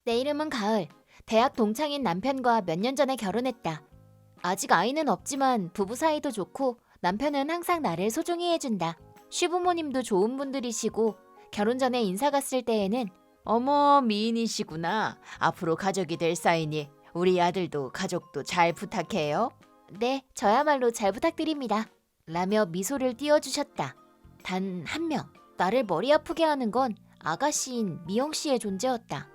내 이름은 가을. 대학 동창인 남편과 몇 년 전에 결혼했다. 아직 아이는 없지만 부부 사이도 좋고 남편은 항상 나를 소중히 해준다. 시부모님도 좋은 분들이시고 결혼 전에 인사 갔을 때에는 어머 미인이시구나. 앞으로 가족이 될 사이니 우리 아들도 가족도 잘 부탁해요. 네, 저야말로 잘 부탁드립니다. 라며 미소를 띄워주셨다. 단 한 명, 나를 머리 아프게 하는 건 아가씨인 미영 씨의 존재였다.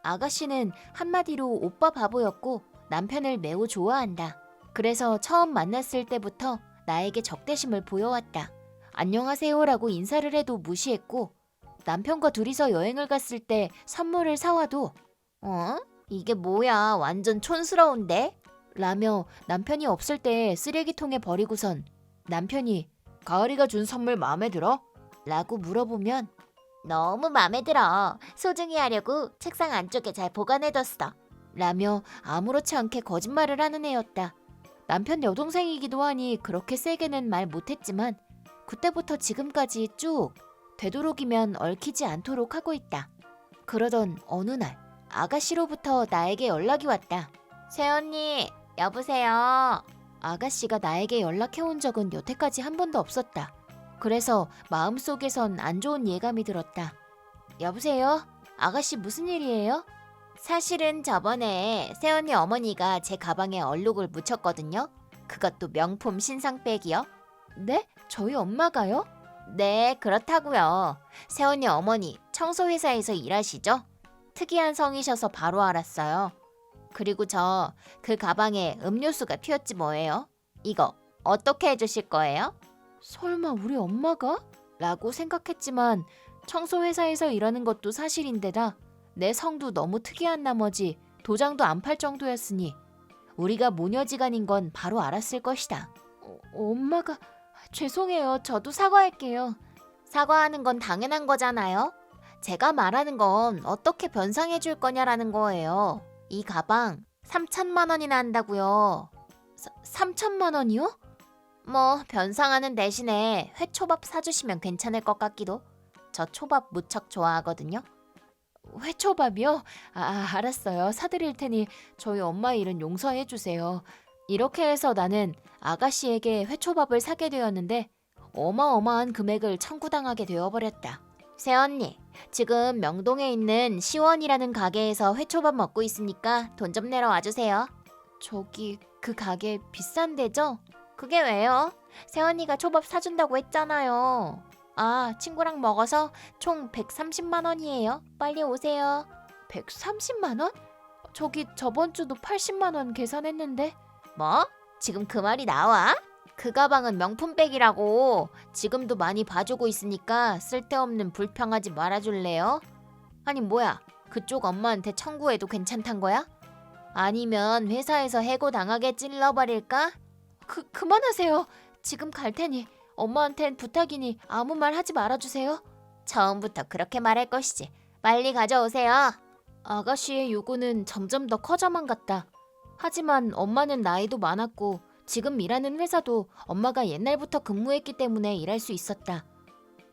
아가씨는 한마디로 오빠 바보였고 남편을 매우 좋아한다. 그래서 처음 만났을 때부터 나에게 적대심을 보여왔다. 안녕하세요라고 인사를 해도 무시했고 남편과 둘이서 여행을 갔을 때 선물을 사와도 어? 이게 뭐야 완전 촌스러운데? 라며 남편이 없을 때 쓰레기통에 버리고선 남편이 가을이가 준 선물 마음에 들어? 라고 물어보면 너무 마음에 들어. 소중히 하려고 책상 안쪽에 잘 보관해뒀어. 라며 아무렇지 않게 거짓말을 하는 애였다. 남편 여동생이기도 하니 그렇게 세게는 말 못했지만 그때부터 지금까지 쭉 되도록이면 얽히지 않도록 하고 있다. 그러던 어느 날 아가씨로부터 나에게 연락이 왔다. 새언니, 여보세요. 아가씨가 나에게 연락해온 적은 여태까지 한 번도 없었다. 그래서 마음속에선 안 좋은 예감이 들었다. 여보세요? 아가씨 무슨 일이에요? 사실은 저번에 새언니 어머니가 제 가방에 얼룩을 묻혔거든요. 그것도 명품 신상백이요. 네? 저희 엄마가요? 네, 그렇다고요. 새언니 어머니 청소회사에서 일하시죠? 특이한 성이셔서 바로 알았어요. 그리고 저 그 가방에 음료수가 튀었지 뭐예요? 이거 어떻게 해주실 거예요? 설마 우리 엄마가? 라고 생각했지만 청소회사에서 일하는 것도 사실인데다 내 성도 너무 특이한 나머지 도장도 안 팔 정도였으니 우리가 모녀지간인 건 바로 알았을 것이다. 엄마가... 죄송해요. 저도 사과할게요. 사과하는 건 당연한 거잖아요. 제가 말하는 건 어떻게 변상해 줄 거냐라는 거예요. 이 가방 3천만 원이나 한다고요. 3천만 원이요? 뭐 변상하는 대신에 회초밥 사주시면 괜찮을 것 같기도. 저 초밥 무척 좋아하거든요. 회초밥이요? 알았어요. 사드릴 테니 저희 엄마 일은 용서해 주세요. 이렇게 해서 나는 아가씨에게 회초밥을 사게 되었는데 어마어마한 금액을 청구당하게 되어버렸다. 새언니, 지금 명동에 있는 시원이라는 가게에서 회초밥 먹고 있으니까 돈 좀 내러 와주세요. 저기 그 가게 비싼데죠? 그게 왜요? 새언니가 초밥 사준다고 했잖아요. 아, 친구랑 먹어서 총 130만 원이에요. 빨리 오세요. 130만 원? 저기 저번 주도 80만 원 계산했는데. 뭐? 지금 그 말이 나와? 그 가방은 명품백이라고. 지금도 많이 봐주고 있으니까 쓸데없는 불평하지 말아줄래요? 아니 뭐야, 그쪽 엄마한테 청구해도 괜찮단 거야? 아니면 회사에서 해고 당하게 찔러버릴까? 그만하세요. 지금 갈 테니 엄마한텐 부탁이니 아무 말 하지 말아주세요. 처음부터 그렇게 말할 것이지. 빨리 가져오세요. 아가씨의 요구는 점점 더 커져만 갔다. 하지만 엄마는 나이도 많았고 지금 일하는 회사도 엄마가 옛날부터 근무했기 때문에 일할 수 있었다.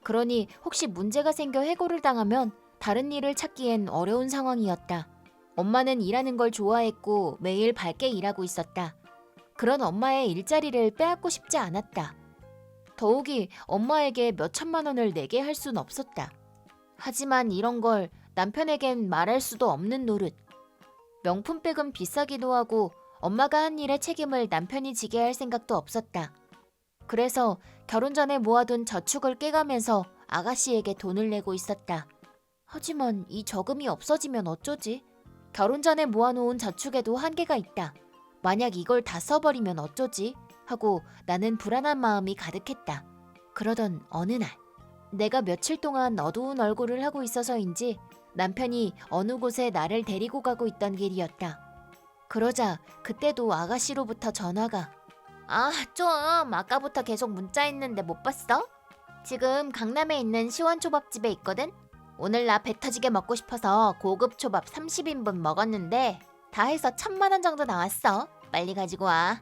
그러니 혹시 문제가 생겨 해고를 당하면 다른 일을 찾기엔 어려운 상황이었다. 엄마는 일하는 걸 좋아했고 매일 밝게 일하고 있었다. 그런 엄마의 일자리를 빼앗고 싶지 않았다. 더욱이 엄마에게 몇 천만 원을 내게 할 순 없었다. 하지만 이런 걸 남편에겐 말할 수도 없는 노릇. 명품백은 비싸기도 하고 엄마가 한 일의 책임을 남편이 지게 할 생각도 없었다. 그래서 결혼 전에 모아둔 저축을 깨가면서 아가씨에게 돈을 내고 있었다. 하지만 이 저금이 없어지면 어쩌지? 결혼 전에 모아놓은 저축에도 한계가 있다. 만약 이걸 다 써버리면 어쩌지? 하고 나는 불안한 마음이 가득했다. 그러던 어느 날 내가 며칠 동안 어두운 얼굴을 하고 있어서인지 남편이 어느 곳에 나를 데리고 가고 있던 길이었다. 그러자 그때도 아가씨로부터 전화가 좀 아까부터 계속 문자 했는데 못 봤어? 지금 강남에 있는 시원초밥집에 있거든? 오늘 나 배 터지게 먹고 싶어서 고급 초밥 30인분 먹었는데 다 해서 1,000만 원 정도 나왔어. 빨리 가지고 와.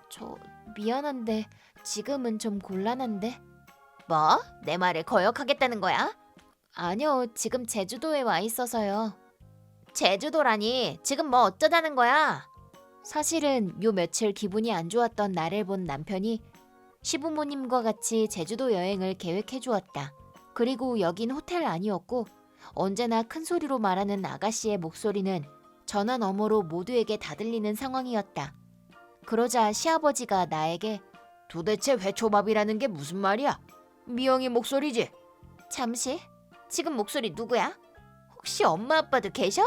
저 미안한데 지금은 좀 곤란한데. 뭐? 내 말을 거역하겠다는 거야? 아니요, 지금 제주도에 와 있어서요. 제주도라니 지금 뭐 어쩌자는 거야? 사실은 요 며칠 기분이 안 좋았던 나를 본 남편이 시부모님과 같이 제주도 여행을 계획해 주었다. 그리고 여긴 호텔 아니었고 언제나 큰 소리로 말하는 아가씨의 목소리는 전화 너머로 모두에게 다 들리는 상황이었다. 그러자 시아버지가 나에게 도대체 회초밥이라는 게 무슨 말이야? 미영이 목소리지? 잠시, 지금 목소리 누구야? 혹시 엄마 아빠도 계셔?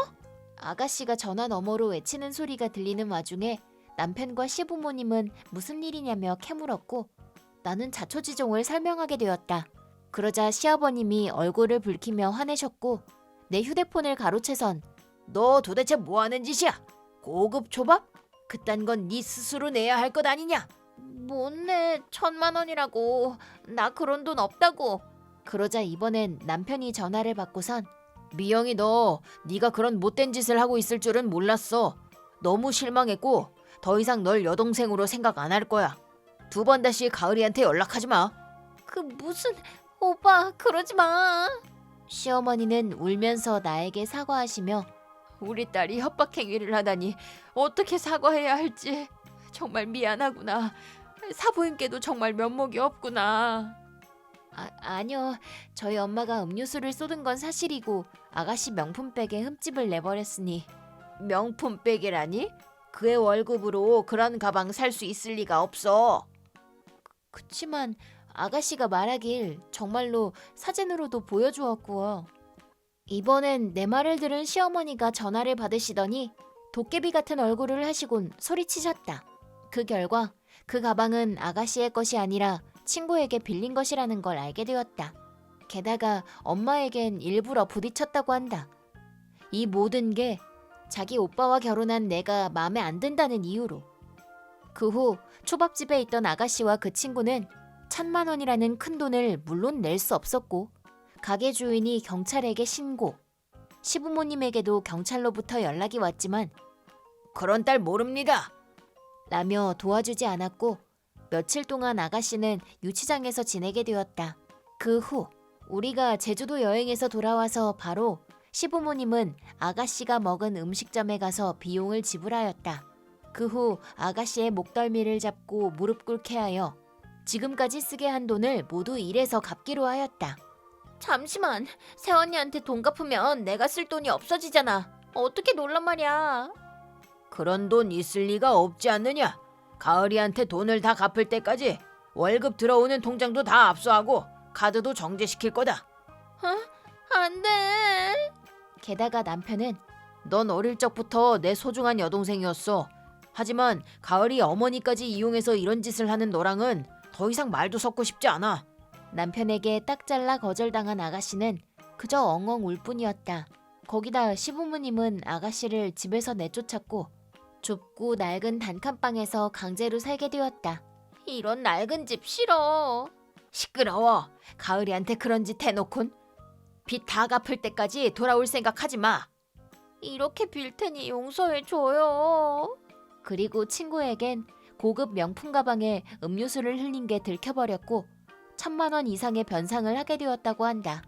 아가씨가 전화 너머로 외치는 소리가 들리는 와중에 남편과 시부모님은 무슨 일이냐며 캐물었고 나는 자초지종을 설명하게 되었다. 그러자 시아버님이 얼굴을 붉히며 화내셨고 내 휴대폰을 가로채선 너 도대체 뭐하는 짓이야? 고급 초밥? 그딴 건 네 스스로 내야 할 것 아니냐? 뭔데 1,000만 원이라고. 나 그런 돈 없다고. 그러자 이번엔 남편이 전화를 받고선 미영이 너 네가 그런 못된 짓을 하고 있을 줄은 몰랐어. 너무 실망했고 더 이상 널 여동생으로 생각 안 할 거야. 2번 다시 가을이한테 연락하지 마. 그 무슨 오빠 그러지 마. 시어머니는 울면서 나에게 사과하시며 우리 딸이 협박행위를 하다니 어떻게 사과해야 할지 정말 미안하구나. 사부인께도 정말 면목이 없구나. 아니요. 저희 엄마가 음료수를 쏟은 건 사실이고 아가씨 명품백에 흠집을 내버렸으니. 명품백이라니? 그의 월급으로 그런 가방 살 수 있을 리가 없어. 그치만 아가씨가 말하길 정말로 사진으로도 보여주었고요. 이번엔 내 말을 들은 시어머니가 전화를 받으시더니 도깨비 같은 얼굴을 하시곤 소리치셨다. 그 결과 그 가방은 아가씨의 것이 아니라 친구에게 빌린 것이라는 걸 알게 되었다. 게다가 엄마에겐 일부러 부딪혔다고 한다. 이 모든 게 자기 오빠와 결혼한 내가 마음에 안 든다는 이유로. 그 후 초밥집에 있던 아가씨와 그 친구는 1,000만 원이라는 큰 돈을 물론 낼 수 없었고 가게 주인이 경찰에게 신고, 시부모님에게도 경찰로부터 연락이 왔지만 그런 딸 모릅니다 라며 도와주지 않았고 며칠 동안 아가씨는 유치장에서 지내게 되었다. 그 후 우리가 제주도 여행에서 돌아와서 바로 시부모님은 아가씨가 먹은 음식점에 가서 비용을 지불하였다. 그 후 아가씨의 목덜미를 잡고 무릎 꿇게 하여 지금까지 쓰게 한 돈을 모두 일해서 갚기로 하였다. 잠시만, 새언니한테 돈 갚으면 내가 쓸 돈이 없어지잖아. 어떻게 놀란 말이야. 그런 돈 있을 리가 없지 않느냐. 가을이한테 돈을 다 갚을 때까지 월급 들어오는 통장도 다 압수하고 카드도 정지시킬 거다. 안 돼. 게다가 남편은 넌 어릴 적부터 내 소중한 여동생이었어. 하지만 가을이 어머니까지 이용해서 이런 짓을 하는 너랑은 더 이상 말도 섞고 싶지 않아. 남편에게 딱 잘라 거절당한 아가씨는 그저 엉엉 울 뿐이었다. 거기다 시부모님은 아가씨를 집에서 내쫓았고 좁고 낡은 단칸방에서 강제로 살게 되었다. 이런 낡은 집 싫어. 시끄러워. 가을이한테 그런 짓 해놓곤 빚 다 갚을 때까지 돌아올 생각하지 마. 이렇게 빌 테니 용서해줘요. 그리고 친구에겐 고급 명품 가방에 음료수를 흘린 게 들켜버렸고 1,000만 원 이상의 변상을 하게 되었다고 한다.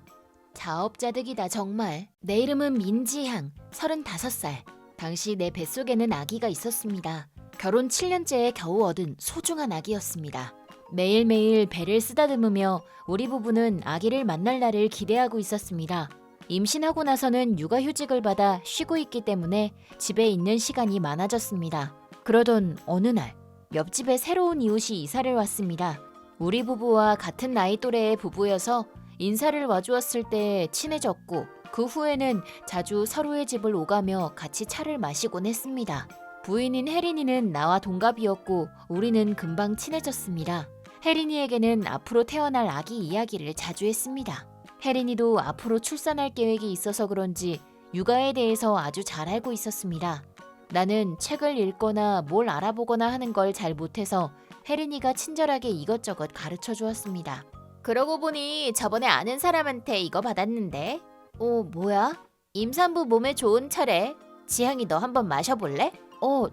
자업자득이다 정말. 내 이름은 민지향, 35살. 당시 내 뱃속에는 아기가 있었습니다. 결혼 7년째에 겨우 얻은 소중한 아기였습니다. 매일매일 배를 쓰다듬으며 우리 부부는 아기를 만날 날을 기대하고 있었습니다. 임신하고 나서는 육아휴직을 받아 쉬고 있기 때문에 집에 있는 시간이 많아졌습니다. 그러던 어느 날 옆집에 새로운 이웃이 이사를 왔습니다. 우리 부부와 같은 나이 또래의 부부여서 인사를 와주었을 때 친해졌고 그 후에는 자주 서로의 집을 오가며 같이 차를 마시곤 했습니다. 부인인 혜린이는 나와 동갑이었고 우리는 금방 친해졌습니다. 혜린이에게는 앞으로 태어날 아기 이야기를 자주 했습니다. 혜린이도 앞으로 출산할 계획이 있어서 그런지 육아에 대해서 아주 잘 알고 있었습니다. 나는 책을 읽거나 뭘 알아보거나 하는 걸 잘 못해서 혜린이가 친절하게 이것저것 가르쳐 주었습니다. 그러고 보니 저번에 아는 사람한테 이거 받았는데. 뭐야? 임산부 몸에 좋은 차래. 지향이 너 한번 마셔볼래?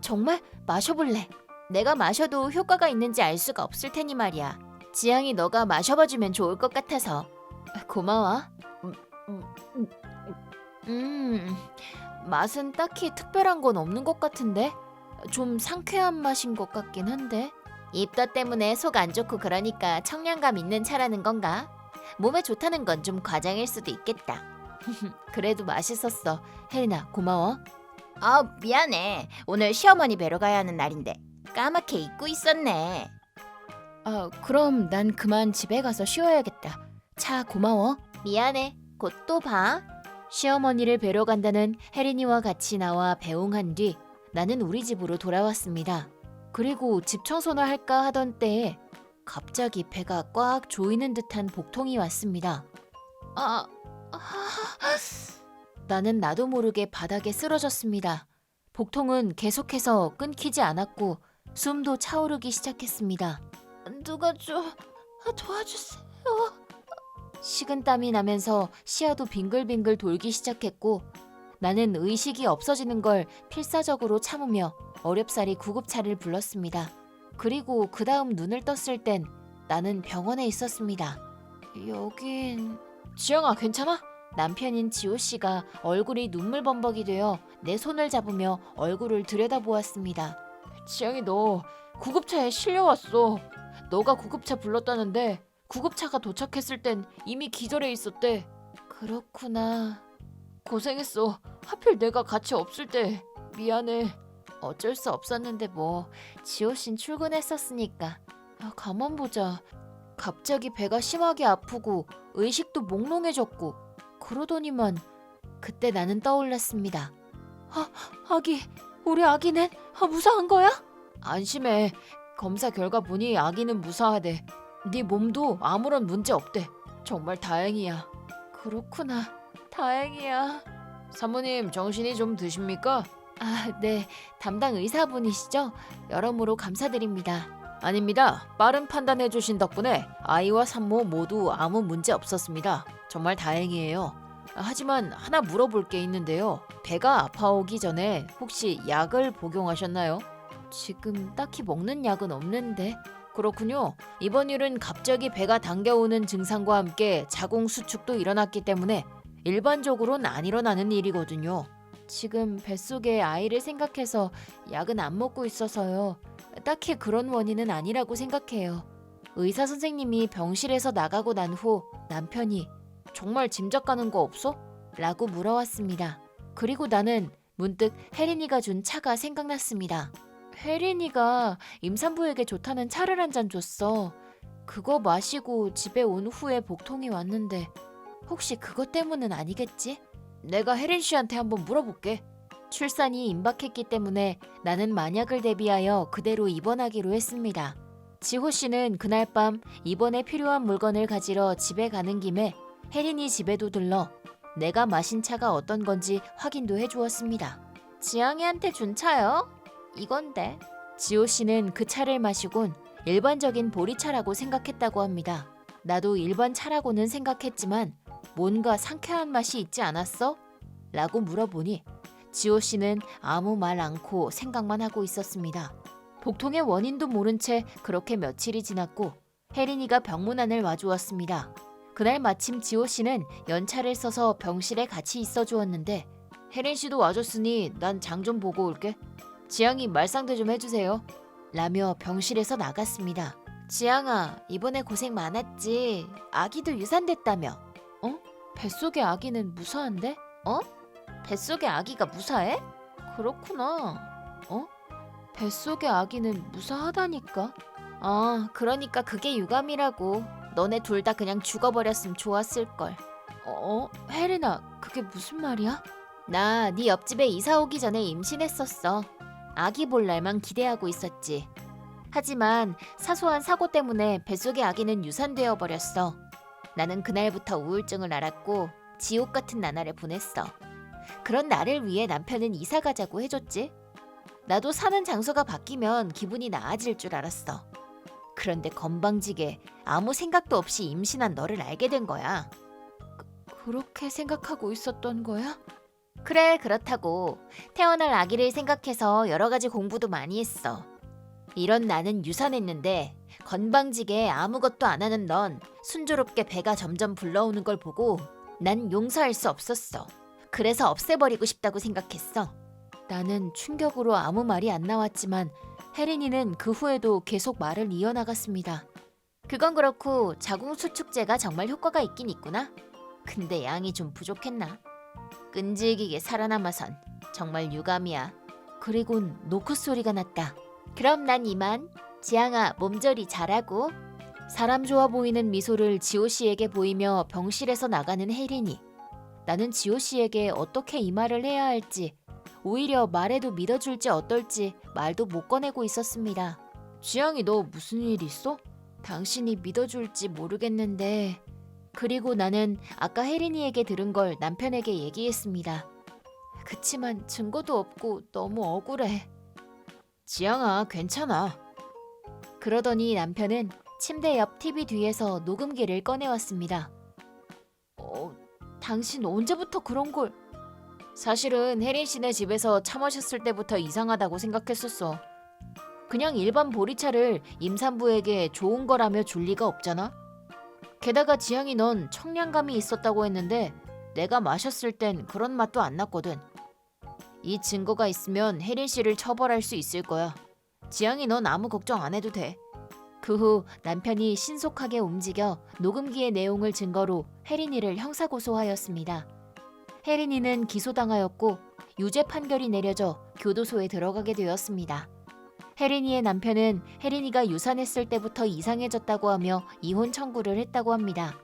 정말? 마셔볼래. 내가 마셔도 효과가 있는지 알 수가 없을 테니 말이야. 지향이 너가 마셔봐주면 좋을 것 같아서. 고마워. 맛은 딱히 특별한 건 없는 것 같은데? 좀 상쾌한 맛인 것 같긴 한데. 입덧 때문에 속 안 좋고 그러니까 청량감 있는 차라는 건가? 몸에 좋다는 건 좀 과장일 수도 있겠다. 그래도 맛있었어. 혜린아, 고마워. 미안해. 오늘 시어머니 뵈러 가야 하는 날인데 까맣게 잊고 있었네. 그럼 난 그만 집에 가서 쉬어야겠다. 차 고마워. 미안해. 곧 또 봐. 시어머니를 뵈러 간다는 혜린이와 같이 나와 배웅한 뒤 나는 우리 집으로 돌아왔습니다. 그리고 집 청소나 할까 하던 때에 갑자기 배가 꽉 조이는 듯한 복통이 왔습니다. 나는 나도 모르게 바닥에 쓰러졌습니다. 복통은 계속해서 끊기지 않았고 숨도 차오르기 시작했습니다. 누가 좀 도와주세요. 식은땀이 나면서 시야도 빙글빙글 돌기 시작했고 나는 의식이 없어지는 걸 필사적으로 참으며 어렵사리 구급차를 불렀습니다. 그리고 그 다음 눈을 떴을 땐 나는 병원에 있었습니다. 여긴... 지영아, 괜찮아? 남편인 지호 씨가 얼굴이 눈물범벅이 되어 내 손을 잡으며 얼굴을 들여다보았습니다. 지영이, 너 구급차에 실려왔어. 너가 구급차 불렀다는데 구급차가 도착했을 땐 이미 기절해 있었대. 그렇구나. 고생했어. 하필 내가 같이 없을 때. 미안해. 어쩔 수 없었는데 뭐. 지호 씨는 출근했었으니까. 가만 보자. 갑자기 배가 심하게 아프고 의식도 몽롱해졌고 그러더니만 그때 나는 떠올랐습니다. 아기, 우리 아기는 무사한 거야? 안심해. 검사 결과 보니 아기는 무사하대. 네 몸도 아무런 문제 없대. 정말 다행이야. 그렇구나. 다행이야. 사모님, 정신이 좀 드십니까? 네. 담당 의사분이시죠? 여러모로 감사드립니다. 아닙니다. 빠른 판단해 주신 덕분에 아이와 산모 모두 아무 문제 없었습니다. 정말 다행이에요. 하지만 하나 물어볼 게 있는데요. 배가 아파오기 전에 혹시 약을 복용하셨나요? 지금 딱히 먹는 약은 없는데. 그렇군요. 이번 일은 갑자기 배가 당겨오는 증상과 함께 자궁 수축도 일어났기 때문에 일반적으로는 안 일어나는 일이거든요. 지금 뱃속에 아이를 생각해서 약은 안 먹고 있어서요. 딱히 그런 원인은 아니라고 생각해요. 의사 선생님이 병실에서 나가고 난 후 남편이 정말 짐작 가는 거 없어? 라고 물어왔습니다. 그리고 나는 문득 혜린이가 준 차가 생각났습니다. 혜린이가 임산부에게 좋다는 차를 한 잔 줬어. 그거 마시고 집에 온 후에 복통이 왔는데 혹시 그것 때문은 아니겠지? 내가 혜린 씨한테 한번 물어볼게. 출산이 임박했기 때문에 나는 만약을 대비하여 그대로 입원하기로 했습니다. 지호 씨는 그날 밤 입원에 필요한 물건을 가지러 집에 가는 김에 혜린이 집에도 들러 내가 마신 차가 어떤 건지 확인도 해주었습니다. 지영이한테 준 차요? 이건데. 지호 씨는 그 차를 마시곤 일반적인 보리차라고 생각했다고 합니다. 나도 일반 차라고는 생각했지만 뭔가 상쾌한 맛이 있지 않았어? 라고 물어보니 지호 씨는 아무 말 않고 생각만 하고 있었습니다. 복통의 원인도 모른 채 그렇게 며칠이 지났고 혜린이가 병문안을 와주었습니다. 그날 마침 지호 씨는 연차를 써서 병실에 같이 있어 주었는데 혜린 씨도 와줬으니 난 장 좀 보고 올게. 지양이 말상대 좀 해주세요. 라며 병실에서 나갔습니다. 지양아, 이번에 고생 많았지. 아기도 유산됐다며. 뱃속의 아기는 무사한데? 뱃속의 아기가 무사해? 그렇구나. 뱃속의 아기는 무사하다니까. 그러니까 그게 유감이라고. 너네 둘 다 그냥 죽어버렸으면 좋았을걸. 혜린아, 그게 무슨 말이야? 나 네 옆집에 이사 오기 전에 임신했었어. 아기 볼 날만 기대하고 있었지. 하지만 사소한 사고 때문에 뱃속의 아기는 유산되어 버렸어. 나는 그날부터 우울증을 앓았고 지옥 같은 나날을 보냈어. 그런 나를 위해 남편은 이사 가자고 해줬지. 나도 사는 장소가 바뀌면 기분이 나아질 줄 알았어. 그런데 건방지게 아무 생각도 없이 임신한 너를 알게 된 거야. 그렇게 생각하고 있었던 거야? 그래, 그렇다고. 태어날 아기를 생각해서 여러 가지 공부도 많이 했어. 이런 나는 유산했는데 건방지게 아무것도 안 하는 넌 순조롭게 배가 점점 불러오는 걸 보고 난 용서할 수 없었어. 그래서 없애버리고 싶다고 생각했어. 나는 충격으로 아무 말이 안 나왔지만 혜린이는 그 후에도 계속 말을 이어나갔습니다. 그건 그렇고 자궁수축제가 정말 효과가 있긴 있구나. 근데 양이 좀 부족했나? 끈질기게 살아남아선 정말 유감이야. 그리곤 노크 소리가 났다. 그럼 난 이만. 지향아, 몸조리 잘하고. 사람 좋아 보이는 미소를 지호 씨에게 보이며 병실에서 나가는 혜린이. 나는 지호 씨에게 어떻게 이 말을 해야 할지, 오히려 말해도 믿어줄지 어떨지 말도 못 꺼내고 있었습니다. 지향이, 너 무슨 일 있어? 당신이 믿어줄지 모르겠는데. 그리고 나는 아까 혜린이에게 들은 걸 남편에게 얘기했습니다. 그치만 증거도 없고 너무 억울해. 지향아, 괜찮아. 그러더니 남편은 침대 옆 TV 뒤에서 녹음기를 꺼내왔습니다. 당신 언제부터 그런 걸... 사실은 혜린 씨네 집에서 차 마셨을 때부터 이상하다고 생각했었어. 그냥 일반 보리차를 임산부에게 좋은 거라며 줄 리가 없잖아. 게다가 지향이 넌 청량감이 있었다고 했는데 내가 마셨을 땐 그런 맛도 안 났거든. 이 증거가 있으면 혜린 씨를 처벌할 수 있을 거야. 지향이 넌 아무 걱정 안 해도 돼. 그 후 남편이 신속하게 움직여 녹음기의 내용을 증거로 혜린이를 형사고소하였습니다. 혜린이는 기소당하였고 유죄 판결이 내려져 교도소에 들어가게 되었습니다. 혜린이의 남편은 혜린이가 유산했을 때부터 이상해졌다고 하며 이혼 청구를 했다고 합니다.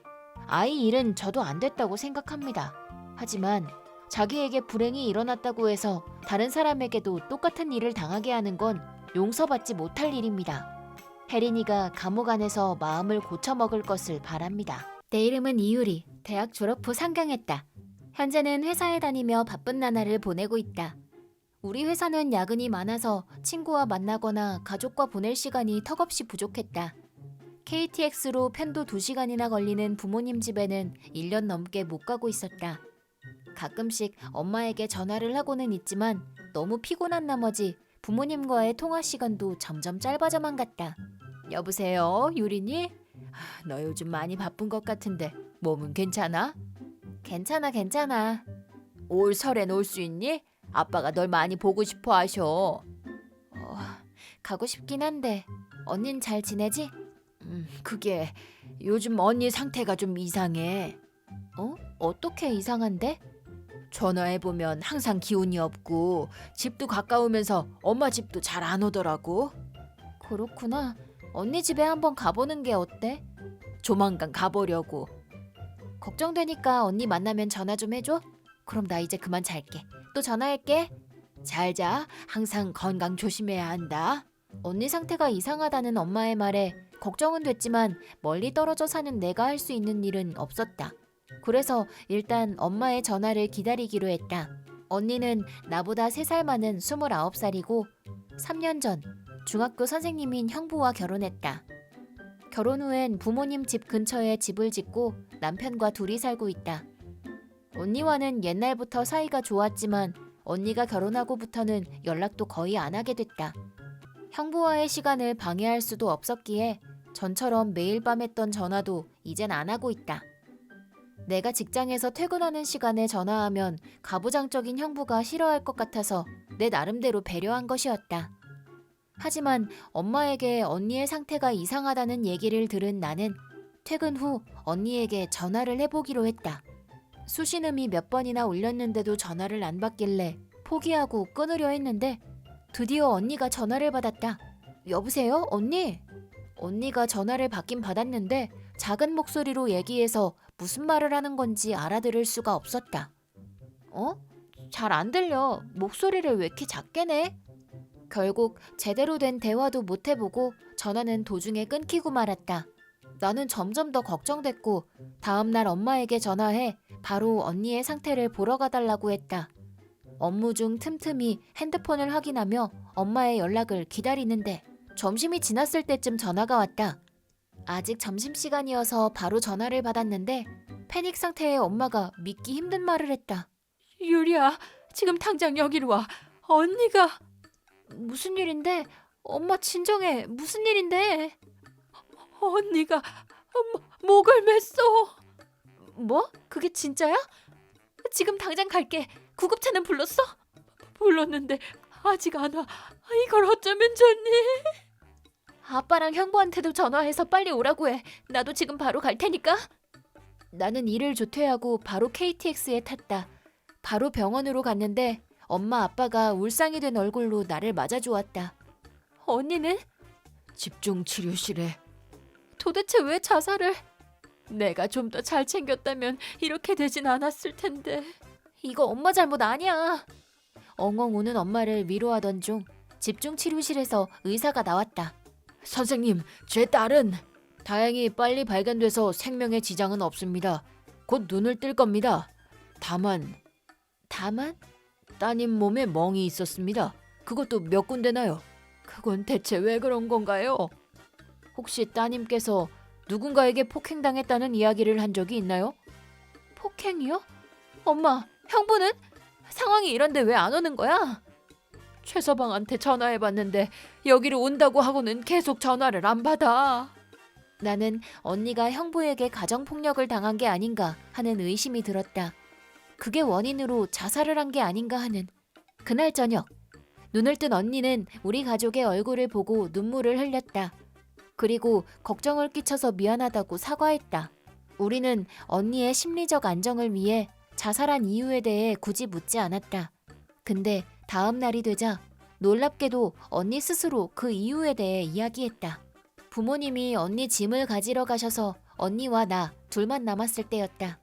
아이 일은 저도 안 됐다고 생각합니다. 하지만 자기에게 불행이 일어났다고 해서 다른 사람에게도 똑같은 일을 당하게 하는 건 용서받지 못할 일입니다. 혜린이가 감옥 안에서 마음을 고쳐먹을 것을 바랍니다. 내 이름은 이유리. 대학 졸업 후 상경했다. 현재는 회사에 다니며 바쁜 나날을 보내고 있다. 우리 회사는 야근이 많아서 친구와 만나거나 가족과 보낼 시간이 턱없이 부족했다. KTX로 편도 2시간이나 걸리는 부모님 집에는 1년 넘게 못 가고 있었다. 가끔씩 엄마에게 전화를 하고는 있지만 너무 피곤한 나머지 부모님과의 통화 시간도 점점 짧아져만 갔다. 여보세요, 유리니? 너 요즘 많이 바쁜 것 같은데 몸은 괜찮아? 괜찮아. 올 설엔 올 수 있니? 아빠가 널 많이 보고 싶어 하셔. 가고 싶긴 한데 언닌 잘 지내지? 그게 요즘 언니 상태가 좀 이상해. 어떻게 이상한데? 전화해보면 항상 기운이 없고 집도 가까우면서 엄마 집도 잘 안 오더라고. 그렇구나. 언니 집에 한번 가보는 게 어때? 조만간 가보려고. 걱정되니까 언니 만나면 전화 좀 해줘. 그럼 나 이제 그만 잘게. 또 전화할게. 잘 자. 항상 건강 조심해야 한다. 언니 상태가 이상하다는 엄마의 말에 걱정은 됐지만 멀리 떨어져 사는 내가 할 수 있는 일은 없었다. 그래서 일단 엄마의 전화를 기다리기로 했다. 언니는 나보다 3살 많은 29살이고 3년 전 중학교 선생님인 형부와 결혼했다. 결혼 후엔 부모님 집 근처에 집을 짓고 남편과 둘이 살고 있다. 언니와는 옛날부터 사이가 좋았지만 언니가 결혼하고부터는 연락도 거의 안 하게 됐다. 형부와의 시간을 방해할 수도 없었기에 전처럼 매일 밤 했던 전화도 이젠 안 하고 있다. 내가 직장에서 퇴근하는 시간에 전화하면 가부장적인 형부가 싫어할 것 같아서 내 나름대로 배려한 것이었다. 하지만 엄마에게 언니의 상태가 이상하다는 얘기를 들은 나는 퇴근 후 언니에게 전화를 해보기로 했다. 수신음이 몇 번이나 울렸는데도 전화를 안 받길래 포기하고 끊으려 했는데 드디어 언니가 전화를 받았다. 여보세요, 언니? 언니가 전화를 받긴 받았는데 작은 목소리로 얘기해서 무슨 말을 하는 건지 알아들을 수가 없었다. 잘 안 들려. 목소리를 왜 이렇게 작게 내? 결국 제대로 된 대화도 못 해보고 전화는 도중에 끊기고 말았다. 나는 점점 더 걱정됐고 다음날 엄마에게 전화해 바로 언니의 상태를 보러 가달라고 했다. 업무 중 틈틈이 핸드폰을 확인하며 엄마의 연락을 기다리는데 점심이 지났을 때쯤 전화가 왔다. 아직 점심시간이어서 바로 전화를 받았는데 패닉 상태의 엄마가 믿기 힘든 말을 했다. 유리야, 지금 당장 여기로 와. 언니가... 무슨 일인데? 엄마 진정해. 무슨 일인데? 언니가 목을 맸어. 뭐? 그게 진짜야? 지금 당장 갈게. 구급차는 불렀어? 불렀는데 아직 안 와. 이걸 어쩌면 좋니? 아빠랑 형부한테도 전화해서 빨리 오라고 해. 나도 지금 바로 갈 테니까. 나는 일을 조퇴하고 바로 KTX에 탔다. 바로 병원으로 갔는데 엄마 아빠가 울상이 된 얼굴로 나를 맞아주었다. 언니는? 집중치료실에. 도대체 왜 자살을? 내가 좀 더 잘 챙겼다면 이렇게 되진 않았을 텐데. 이거 엄마 잘못 아니야. 엉엉 우는 엄마를 위로하던 중 집중치료실에서 의사가 나왔다. 선생님, 제 딸은 다행히 빨리 발견돼서 생명에 지장은 없습니다. 곧 눈을 뜰 겁니다. 다만? 따님 몸에 멍이 있었습니다. 그것도 몇 군데나요. 그건 대체 왜 그런 건가요? 혹시 따님께서 누군가에게 폭행당했다는 이야기를 한 적이 있나요? 폭행이요? 엄마, 형부는? 상황이 이런데 왜 안 오는 거야? 최서방한테 전화해봤는데 여기로 온다고 하고는 계속 전화를 안 받아. 나는 언니가 형부에게 가정폭력을 당한 게 아닌가 하는 의심이 들었다. 그게 원인으로 자살을 한 게 아닌가 하는. 그날 저녁, 눈을 뜬 언니는 우리 가족의 얼굴을 보고 눈물을 흘렸다. 그리고 걱정을 끼쳐서 미안하다고 사과했다. 우리는 언니의 심리적 안정을 위해 자살한 이유에 대해 굳이 묻지 않았다. 근데 다음 날이 되자 놀랍게도 언니 스스로 그 이유에 대해 이야기했다. 부모님이 언니 짐을 가지러 가셔서 언니와 나 둘만 남았을 때였다.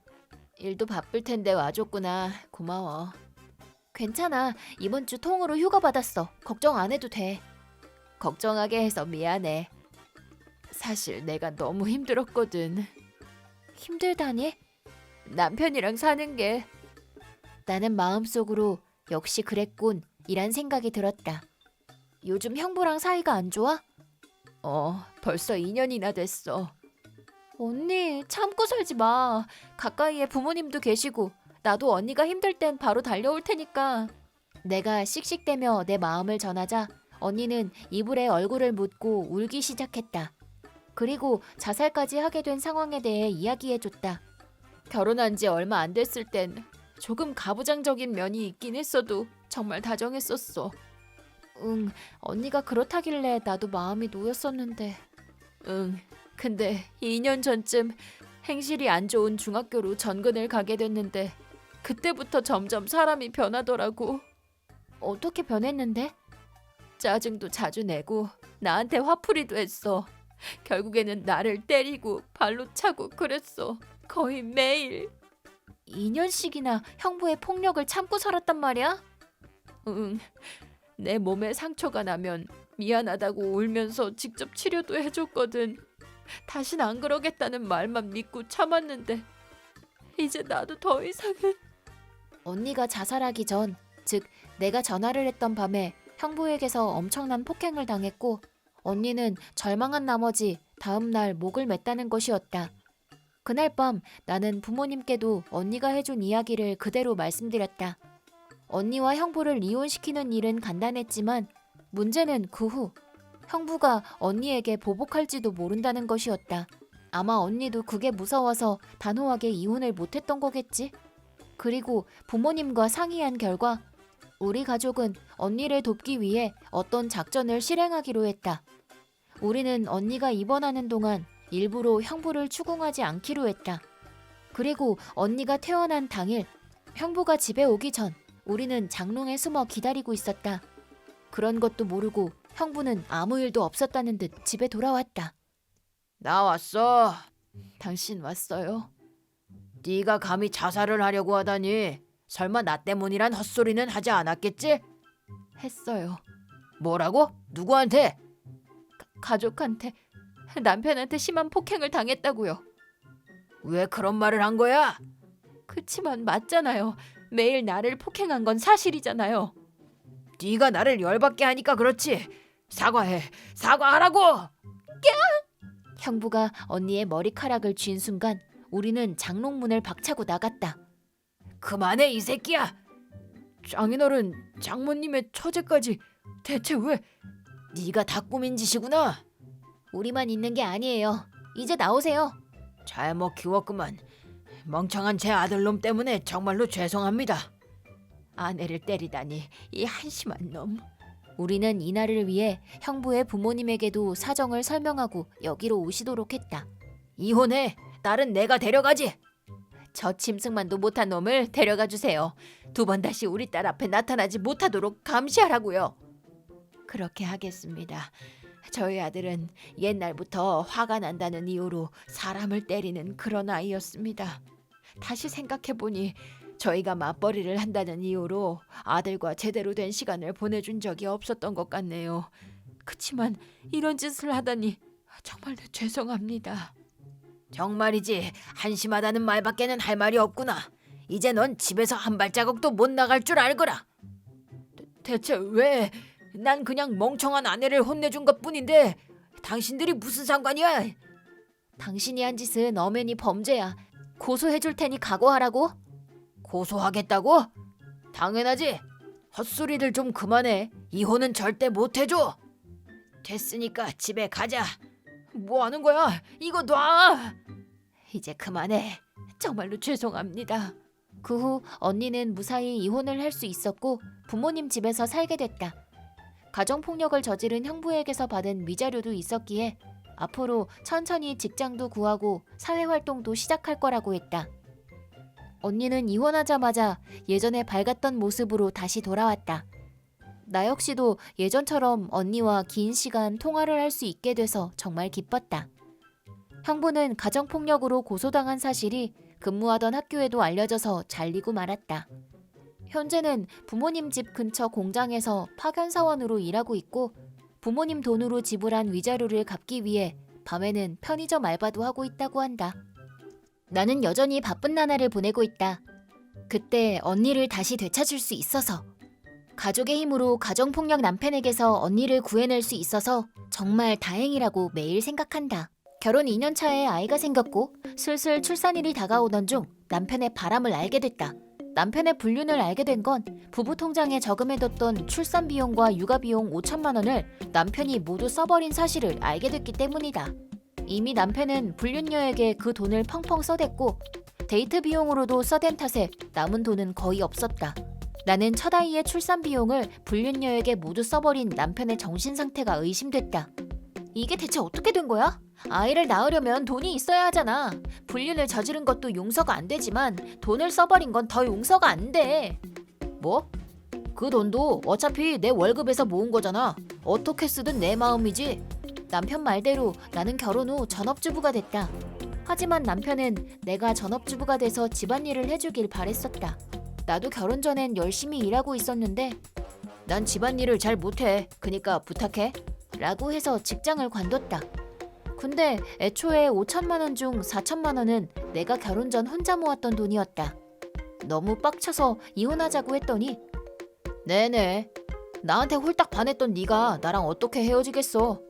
일도 바쁠 텐데 와줬구나. 고마워. 괜찮아. 이번 주 통으로 휴가 받았어. 걱정 안 해도 돼. 걱정하게 해서 미안해. 사실 내가 너무 힘들었거든. 힘들다니? 남편이랑 사는 게. 나는 마음속으로 역시 그랬군 이란 생각이 들었다. 요즘 형부랑 사이가 안 좋아? 벌써 2년이나 됐어. 언니 참고 살지 마. 가까이에 부모님도 계시고 나도 언니가 힘들 땐 바로 달려올 테니까. 내가 씩씩대며 내 마음을 전하자 언니는 이불에 얼굴을 묻고 울기 시작했다. 그리고 자살까지 하게 된 상황에 대해 이야기해줬다. 결혼한 지 얼마 안 됐을 땐 조금 가부장적인 면이 있긴 했어도 정말 다정했었어. 응, 언니가 그렇다길래 나도 마음이 놓였었는데. 응, 근데 2년 전쯤 행실이 안 좋은 중학교로 전근을 가게 됐는데 그때부터 점점 사람이 변하더라고. 어떻게 변했는데? 짜증도 자주 내고 나한테 화풀이도 했어. 결국에는 나를 때리고 발로 차고 그랬어. 거의 매일. 2년씩이나 형부의 폭력을 참고 살았단 말이야? 응. 내 몸에 상처가 나면 미안하다고 울면서 직접 치료도 해줬거든. 다신 안 그러겠다는 말만 믿고 참았는데 이제 나도 더 이상은. 언니가 자살하기 전, 즉 내가 전화를 했던 밤에 형부에게서 엄청난 폭행을 당했고 언니는 절망한 나머지 다음 날 목을 맸다는 것이었다. 그날 밤 나는 부모님께도 언니가 해준 이야기를 그대로 말씀드렸다. 언니와 형부를 이혼시키는 일은 간단했지만 문제는 그 후 형부가 언니에게 보복할지도 모른다는 것이었다. 아마 언니도 그게 무서워서 단호하게 이혼을 못했던 거겠지. 그리고 부모님과 상의한 결과 우리 가족은 언니를 돕기 위해 어떤 작전을 실행하기로 했다. 우리는 언니가 입원하는 동안 일부러 형부를 추궁하지 않기로 했다. 그리고 언니가 퇴원한 당일 형부가 집에 오기 전 우리는 장롱에 숨어 기다리고 있었다. 그런 것도 모르고 형부는 아무 일도 없었다는 듯 집에 돌아왔다. 나 왔어. 당신 왔어요? 네가 감히 자살을 하려고 하다니. 설마 나 때문이란 헛소리는 하지 않았겠지? 했어요. 뭐라고? 누구한테? 가족한테. 남편한테 심한 폭행을 당했다고요. 왜 그런 말을 한 거야? 그치만 맞잖아요. 매일 나를 폭행한 건 사실이잖아요. 네가 나를 열받게 하니까 그렇지. 사과해. 사과하라고. 형부가 언니의 머리카락을 쥔 순간 우리는 장롱문을 박차고 나갔다. 그만해 이 새끼야. 장인어른, 장모님의 처제까지 대체 왜? 네가 다 꾸민 짓이구나. 우리만 있는 게 아니에요. 이제 나오세요. 잘못 키웠구만. 멍청한 제 아들놈 때문에 정말로 죄송합니다. 아내를 때리다니 이 한심한 놈. 우리는 이날을 위해 형부의 부모님에게도 사정을 설명하고 여기로 오시도록 했다. 이혼해. 딸은 내가 데려가지. 저 짐승만도 못한 놈을 데려가 주세요. 2번 다시 우리 딸 앞에 나타나지 못하도록 감시하라고요. 그렇게 하겠습니다. 저희 아들은 옛날부터 화가 난다는 이유로 사람을 때리는 그런 아이였습니다. 다시 생각해보니 저희가 맞벌이를 한다는 이유로 아들과 제대로 된 시간을 보내준 적이 없었던 것 같네요. 그치만 이런 짓을 하다니 정말로 죄송합니다. 정말이지 한심하다는 말밖에는 할 말이 없구나. 이제 넌 집에서 한 발자국도 못 나갈 줄 알거라. 대체 왜? 난 그냥 멍청한 아내를 혼내준 것뿐인데 당신들이 무슨 상관이야? 당신이 한 짓은 엄연히 범죄야. 고소해줄 테니 각오하라고? 고소하겠다고? 당연하지. 헛소리들 좀 그만해. 이혼은 절대 못해줘. 됐으니까 집에 가자. 뭐 하는 거야? 이거 놔. 이제 그만해. 정말로 죄송합니다. 그 후 언니는 무사히 이혼을 할 수 있었고 부모님 집에서 살게 됐다. 가정폭력을 저지른 형부에게서 받은 위자료도 있었기에 앞으로 천천히 직장도 구하고 사회활동도 시작할 거라고 했다. 언니는 이혼하자마자 예전에 밝았던 모습으로 다시 돌아왔다. 나 역시도 예전처럼 언니와 긴 시간 통화를 할 수 있게 돼서 정말 기뻤다. 형부는 가정폭력으로 고소당한 사실이 근무하던 학교에도 알려져서 잘리고 말았다. 현재는 부모님 집 근처 공장에서 파견사원으로 일하고 있고 부모님 돈으로 지불한 위자료를 갚기 위해 밤에는 편의점 알바도 하고 있다고 한다. 나는 여전히 바쁜 나날을 보내고 있다. 그때 언니를 다시 되찾을 수 있어서, 가족의 힘으로 가정폭력 남편에게서 언니를 구해낼 수 있어서 정말 다행이라고 매일 생각한다. 결혼 2년 차에 아이가 생겼고 슬슬 출산일이 다가오던 중 남편의 바람을 알게 됐다. 남편의 불륜을 알게 된 건 부부 통장에 저금해뒀던 출산 비용과 육아 비용 5천만 원을 남편이 모두 써버린 사실을 알게 됐기 때문이다. 이미 남편은 불륜녀에게 그 돈을 펑펑 써댔고 데이트 비용으로도 써댄 탓에 남은 돈은 거의 없었다. 나는 첫 아이의 출산 비용을 불륜녀에게 모두 써버린 남편의 정신 상태가 의심됐다. 이게 대체 어떻게 된 거야? 아이를 낳으려면 돈이 있어야 하잖아. 불륜을 저지른 것도 용서가 안 되지만 돈을 써버린 건 더 용서가 안 돼. 뭐? 그 돈도 어차피 내 월급에서 모은 거잖아. 어떻게 쓰든 내 마음이지. 남편 말대로 나는 결혼 후 전업주부가 됐다. 하지만 남편은 내가 전업주부가 돼서 집안일을 해주길 바랬었다. 나도 결혼 전엔 열심히 일하고 있었는데 난 집안일을 잘 못해. 그니까 부탁해. 라고 해서 직장을 관뒀다. 근데 애초에 5천만 원 중 4천만 원은 내가 결혼 전 혼자 모았던 돈이었다. 너무 빡쳐서 이혼하자고 했더니 네네. 나한테 홀딱 반했던 네가 나랑 어떻게 헤어지겠어.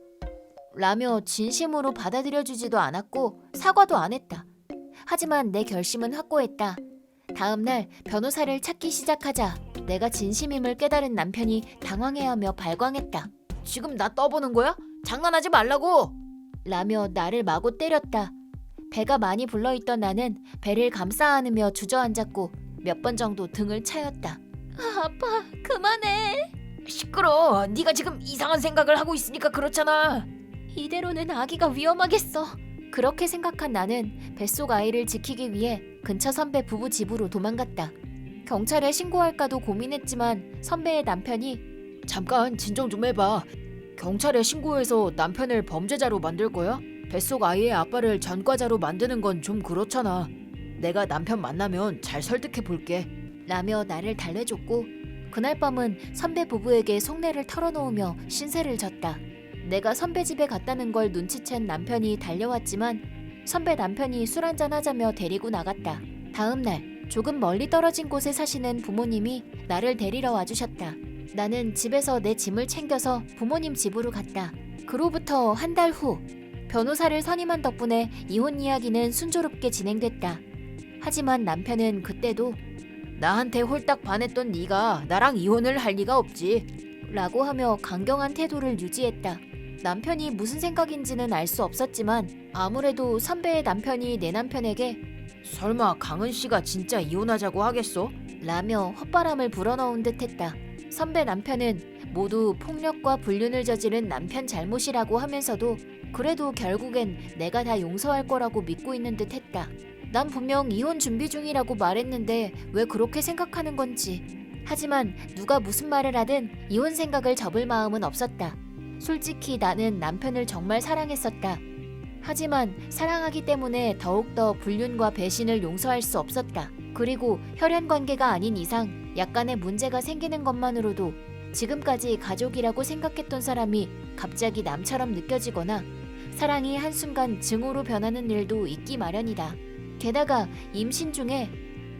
라며 진심으로 받아들여주지도 않았고 사과도 안 했다. 하지만 내 결심은 확고했다. 다음 날 변호사를 찾기 시작하자 내가 진심임을 깨달은 남편이 당황해하며 발광했다. 지금 나 떠보는 거야? 장난하지 말라고! 라며 나를 마구 때렸다. 배가 많이 불러있던 나는 배를 감싸 안으며 주저앉았고 몇 번 정도 등을 차였다. 아파, 그만해. 시끄러. 네가 지금 이상한 생각을 하고 있으니까 그렇잖아. 이대로는 아기가 위험하겠어. 그렇게 생각한 나는 뱃속 아이를 지키기 위해 근처 선배 부부 집으로 도망갔다. 경찰에 신고할까도 고민했지만 선배의 남편이 잠깐 진정 좀 해봐. 경찰에 신고해서 남편을 범죄자로 만들 거야? 뱃속 아이의 아빠를 전과자로 만드는 건 좀 그렇잖아. 내가 남편 만나면 잘 설득해 볼게. 라며 나를 달래줬고 그날 밤은 선배 부부에게 속내를 털어놓으며 신세를 졌다. 내가 선배 집에 갔다는 걸 눈치챈 남편이 달려왔지만 선배 남편이 술 한잔 하자며 데리고 나갔다. 다음 날 조금 멀리 떨어진 곳에 사시는 부모님이 나를 데리러 와주셨다. 나는 집에서 내 짐을 챙겨서 부모님 집으로 갔다. 그로부터 한 달 후 변호사를 선임한 덕분에 이혼 이야기는 순조롭게 진행됐다. 하지만 남편은 그때도 나한테 홀딱 반했던 네가 나랑 이혼을 할 리가 없지 라고 하며 강경한 태도를 유지했다. 남편이 무슨 생각인지는 알 수 없었지만 아무래도 선배의 남편이 내 남편에게 설마 강은 씨가 진짜 이혼하자고 하겠어? 라며 헛바람을 불어넣은 듯했다. 선배 남편은 모두 폭력과 불륜을 저지른 남편 잘못이라고 하면서도 그래도 결국엔 내가 다 용서할 거라고 믿고 있는 듯했다. 난 분명 이혼 준비 중이라고 말했는데 왜 그렇게 생각하는 건지. 하지만 누가 무슨 말을 하든 이혼 생각을 접을 마음은 없었다. 솔직히 나는 남편을 정말 사랑했었다. 하지만 사랑하기 때문에 더욱더 불륜과 배신을 용서할 수 없었다. 그리고 혈연 관계가 아닌 이상 약간의 문제가 생기는 것만으로도 지금까지 가족이라고 생각했던 사람이 갑자기 남처럼 느껴지거나 사랑이 한순간 증오로 변하는 일도 있기 마련이다. 게다가 임신 중에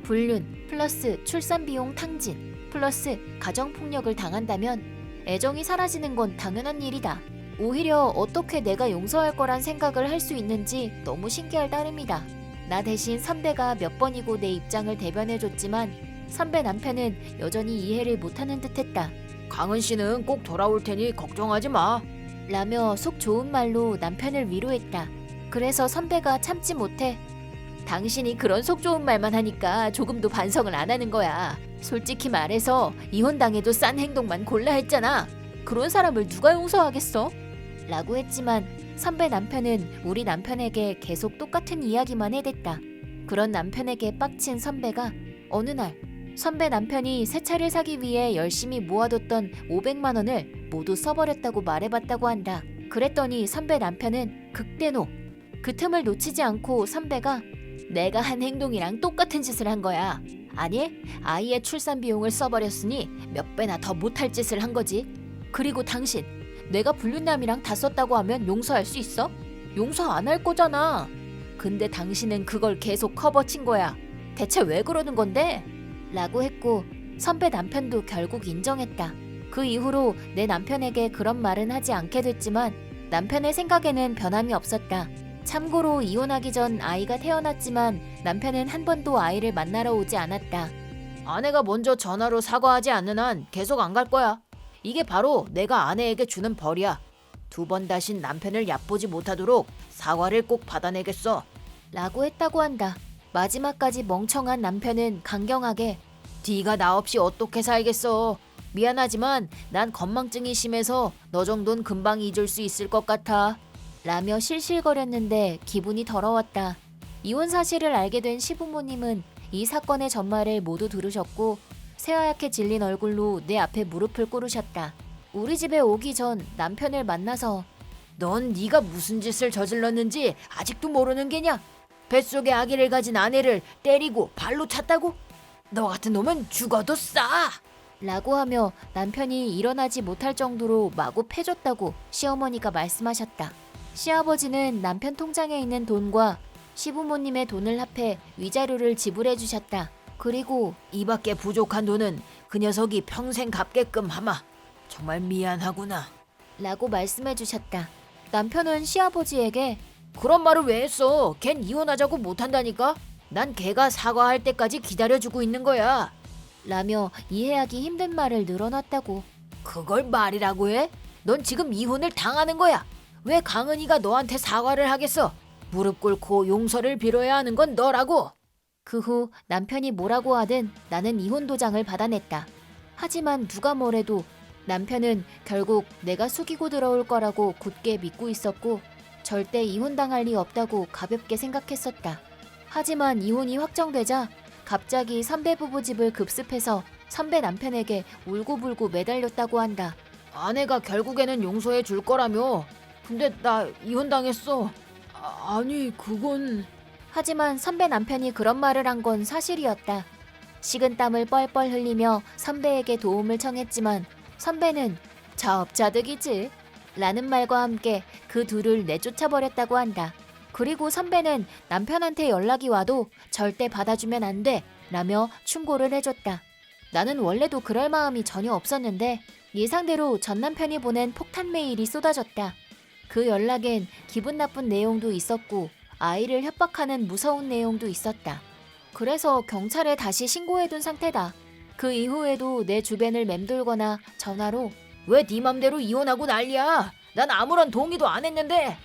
불륜 플러스 출산 비용 탕진 플러스 가정폭력을 당한다면 애정이 사라지는 건 당연한 일이다. 오히려 어떻게 내가 용서할 거란 생각을 할 수 있는지 너무 신기할 따름이다. 나 대신 선배가 몇 번이고 내 입장을 대변해줬지만 선배 남편은 여전히 이해를 못하는 듯했다. 강은 씨는 꼭 돌아올 테니 걱정하지 마. 라며 속 좋은 말로 남편을 위로했다. 그래서 선배가 참지 못해 당신이 그런 속 좋은 말만 하니까 조금도 반성을 안 하는 거야. 솔직히 말해서 이혼당해도 싼 행동만 골라 했잖아. 그런 사람을 누가 용서하겠어? 라고 했지만 선배 남편은 우리 남편에게 계속 똑같은 이야기만 해댔다. 그런 남편에게 빡친 선배가 어느 날 선배 남편이 새 차를 사기 위해 열심히 모아뒀던 500만 원을 모두 써버렸다고 말해봤다고 한다. 그랬더니 선배 남편은 극대노. 그 틈을 놓치지 않고 선배가 내가 한 행동이랑 똑같은 짓을 한 거야. 아니, 아이의 출산 비용을 써버렸으니 몇 배나 더 못할 짓을 한 거지. 그리고 당신, 내가 불륜남이랑 다 썼다고 하면 용서할 수 있어? 용서 안 할 거잖아. 근데 당신은 그걸 계속 커버친 거야. 대체 왜 그러는 건데? 라고 했고 선배 남편도 결국 인정했다. 그 이후로 내 남편에게 그런 말은 하지 않게 됐지만 남편의 생각에는 변함이 없었다. 참고로 이혼하기 전 아이가 태어났지만 남편은 한 번도 아이를 만나러 오지 않았다. 아내가 먼저 전화로 사과하지 않는 한 계속 안 갈 거야. 이게 바로 내가 아내에게 주는 벌이야. 2번 다신 남편을 얕보지 못하도록 사과를 꼭 받아내겠어. 라고 했다고 한다. 마지막까지 멍청한 남편은 강경하게 네가 나 없이 어떻게 살겠어. 미안하지만 난 건망증이 심해서 너 정도는 금방 잊을 수 있을 것 같아. 라며 실실거렸는데 기분이 더러웠다. 이혼 사실을 알게 된 시부모님은 이 사건의 전말을 모두 들으셨고 새하얗게 질린 얼굴로 내 앞에 무릎을 꿇으셨다. 우리 집에 오기 전 남편을 만나서 넌 네가 무슨 짓을 저질렀는지 아직도 모르는 게냐? 뱃속에 아기를 가진 아내를 때리고 발로 찼다고? 너 같은 놈은 죽어도 싸! 라고 하며 남편이 일어나지 못할 정도로 마구 패줬다고 시어머니가 말씀하셨다. 시아버지는 남편 통장에 있는 돈과 시부모님의 돈을 합해 위자료를 지불해 주셨다. 그리고 이밖에 부족한 돈은 그 녀석이 평생 갚게끔 하마. 정말 미안하구나. 라고 말씀해 주셨다. 남편은 시아버지에게 그런 말을 왜 했어? 걘 이혼하자고 못한다니까? 난 걔가 사과할 때까지 기다려주고 있는 거야. 라며 이해하기 힘든 말을 늘어놨다고. 그걸 말이라고 해? 넌 지금 이혼을 당하는 거야. 왜 강은이가 너한테 사과를 하겠어? 무릎 꿇고 용서를 빌어야 하는 건 너라고. 그 후 남편이 뭐라고 하든 나는 이혼 도장을 받아냈다. 하지만 누가 뭐래도 남편은 결국 내가 숙이고 들어올 거라고 굳게 믿고 있었고 절대 이혼당할 리 없다고 가볍게 생각했었다. 하지만 이혼이 확정되자 갑자기 선배 부부 집을 급습해서 선배 남편에게 울고불고 매달렸다고 한다. 아내가 결국에는 용서해 줄 거라며. 근데 나 이혼당했어. 아니 그건... 하지만 선배 남편이 그런 말을 한 건 사실이었다. 식은땀을 뻘뻘 흘리며 선배에게 도움을 청했지만 선배는 자업자득이지 라는 말과 함께 그 둘을 내쫓아버렸다고 한다. 그리고 선배는 남편한테 연락이 와도 절대 받아주면 안 돼 라며 충고를 해줬다. 나는 원래도 그럴 마음이 전혀 없었는데 예상대로 전 남편이 보낸 폭탄 메일이 쏟아졌다. 그 연락엔 기분 나쁜 내용도 있었고 아이를 협박하는 무서운 내용도 있었다. 그래서 경찰에 다시 신고해둔 상태다. 그 이후에도 내 주변을 맴돌거나 전화로 왜 네 맘대로 이혼하고 난리야? 난 아무런 동의도 안 했는데.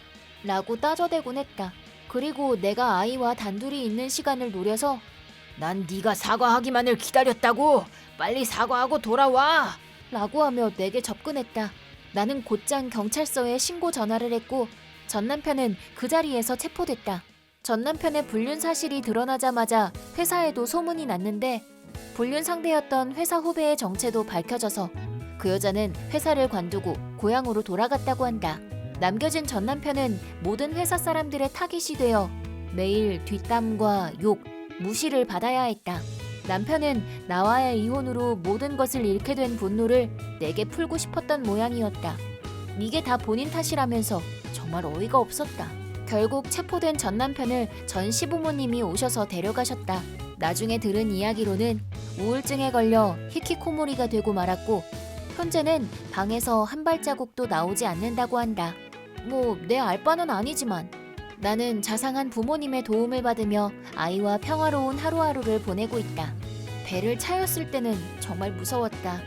라고 따져대곤 했다. 그리고 내가 아이와 단둘이 있는 시간을 노려서 난 네가 사과하기만을 기다렸다고. 빨리 사과하고 돌아와. 라고 하며 내게 접근했다. 나는 곧장 경찰서에 신고 전화를 했고 전 남편은 그 자리에서 체포됐다. 전 남편의 불륜 사실이 드러나자마자 회사에도 소문이 났는데 불륜 상대였던 회사 후배의 정체도 밝혀져서 그 여자는 회사를 관두고 고향으로 돌아갔다고 한다. 남겨진 전 남편은 모든 회사 사람들의 타깃이 되어 매일 뒷담과 욕, 무시를 받아야 했다. 남편은 나와의 이혼으로 모든 것을 잃게 된 분노를 내게 풀고 싶었던 모양이었다. 이게 다 본인 탓이라면서 정말 어이가 없었다. 결국 체포된 전 남편을 전 시부모님이 오셔서 데려가셨다. 나중에 들은 이야기로는 우울증에 걸려 히키코모리가 되고 말았고 현재는 방에서 한 발자국도 나오지 않는다고 한다. 뭐 내 알바는 아니지만 나는 자상한 부모님의 도움을 받으며 아이와 평화로운 하루하루를 보내고 있다. 배를 차였을 때는 정말 무서웠다.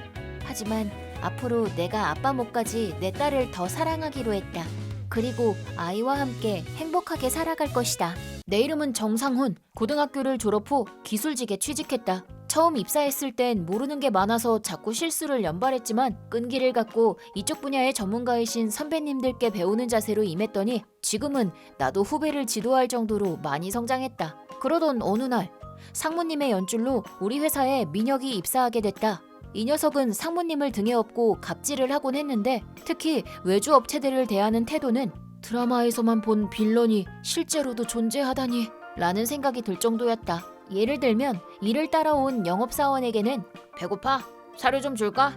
하지만 앞으로 내가 아빠 몫까지 내 딸을 더 사랑하기로 했다. 그리고 아이와 함께 행복하게 살아갈 것이다. 내 이름은 정상훈. 고등학교를 졸업 후 기술직에 취직했다. 처음 입사했을 땐 모르는 게 많아서 자꾸 실수를 연발했지만 끈기를 갖고 이쪽 분야의 전문가이신 선배님들께 배우는 자세로 임했더니 지금은 나도 후배를 지도할 정도로 많이 성장했다. 그러던 어느 날 상무님의 연줄로 우리 회사에 민혁이 입사하게 됐다. 이 녀석은 상무님을 등에 업고 갑질을 하곤 했는데 특히 외주 업체들을 대하는 태도는 드라마에서만 본 빌런이 실제로도 존재하다니 라는 생각이 들 정도였다. 예를 들면 이를 따라온 영업사원에게는 배고파? 사료 좀 줄까?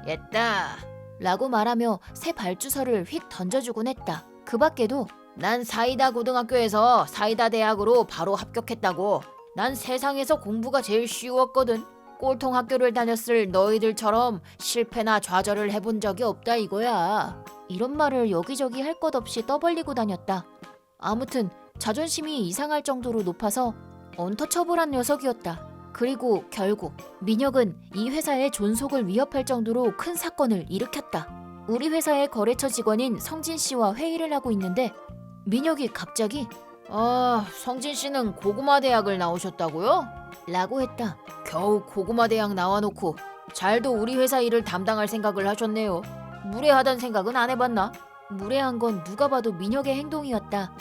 옛다 라고 말하며 새 발주서를 휙 던져주곤 했다. 그 밖에도 난 사이다 고등학교에서 사이다 대학으로 바로 합격했다고. 난 세상에서 공부가 제일 쉬웠거든. 꼴통 학교를 다녔을 너희들처럼 실패나 좌절을 해본 적이 없다 이거야. 이런 말을 여기저기 할 것 없이 떠벌리고 다녔다. 아무튼 자존심이 이상할 정도로 높아서 언터처블한 녀석이었다. 그리고 결국 민혁은 이 회사의 존속을 위협할 정도로 큰 사건을 일으켰다. 우리 회사의 거래처 직원인 성진 씨와 회의를 하고 있는데 민혁이 갑자기 성진 씨는 고구마 대학을 나오셨다고요? 라고 했다. 겨우 고구마 대학 나와놓고 잘도 우리 회사 일을 담당할 생각을 하셨네요. 무례하단 생각은 안 해봤나? 무례한 건 누가 봐도 민혁의 행동이었다.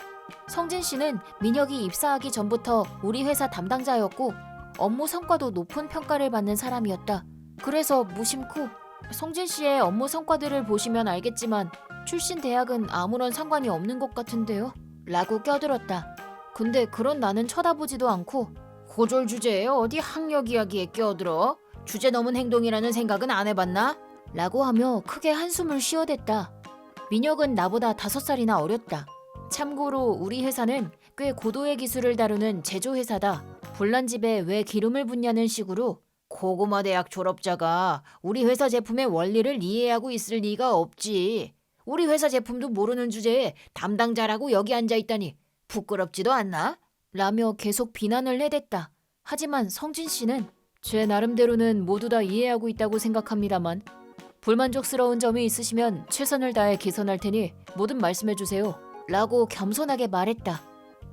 성진 씨는 민혁이 입사하기 전부터 우리 회사 담당자였고 업무 성과도 높은 평가를 받는 사람이었다. 그래서 무심코 성진 씨의 업무 성과들을 보시면 알겠지만 출신 대학은 아무런 상관이 없는 것 같은데요? 라고 껴들었다. 근데 그런 나는 쳐다보지도 않고 고졸 주제에 어디 학력 이야기에 끼어들어? 주제 넘은 행동이라는 생각은 안 해봤나? 라고 하며 크게 한숨을 쉬어댔다. 민혁은 나보다 5살이나 어렸다. 참고로 우리 회사는 꽤 고도의 기술을 다루는 제조회사다. 불난 집에 왜 기름을 붓냐는 식으로 고구마 대학 졸업자가 우리 회사 제품의 원리를 이해하고 있을 리가 없지. 우리 회사 제품도 모르는 주제에 담당자라고 여기 앉아있다니 부끄럽지도 않나? 라며 계속 비난을 해댔다. 하지만 성진 씨는 제 나름대로는 모두 다 이해하고 있다고 생각합니다만 불만족스러운 점이 있으시면 최선을 다해 개선할 테니 뭐든 말씀해주세요. 라고 겸손하게 말했다.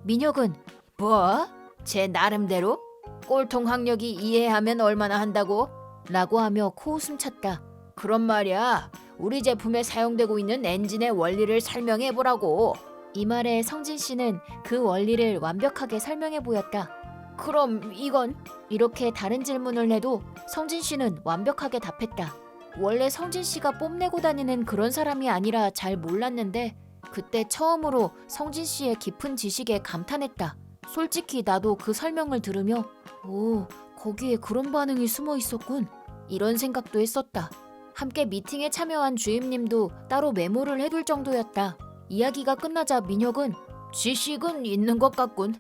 민혁은 뭐? 제 나름대로? 꼴통 학력이 이해하면 얼마나 한다고? 라고 하며 코웃음 쳤다. 그런 말이야. 우리 제품에 사용되고 있는 엔진의 원리를 설명해보라고. 이 말에 성진 씨는 그 원리를 완벽하게 설명해 보였다. 그럼 이건? 이렇게 다른 질문을 해도 성진 씨는 완벽하게 답했다. 원래 성진 씨가 뽐내고 다니는 그런 사람이 아니라 잘 몰랐는데 그때 처음으로 성진 씨의 깊은 지식에 감탄했다. 솔직히 나도 그 설명을 들으며 오, 거기에 그런 반응이 숨어 있었군. 이런 생각도 했었다. 함께 미팅에 참여한 주임님도 따로 메모를 해둘 정도였다. 이야기가 끝나자 민혁은 지식은 있는 것 같군.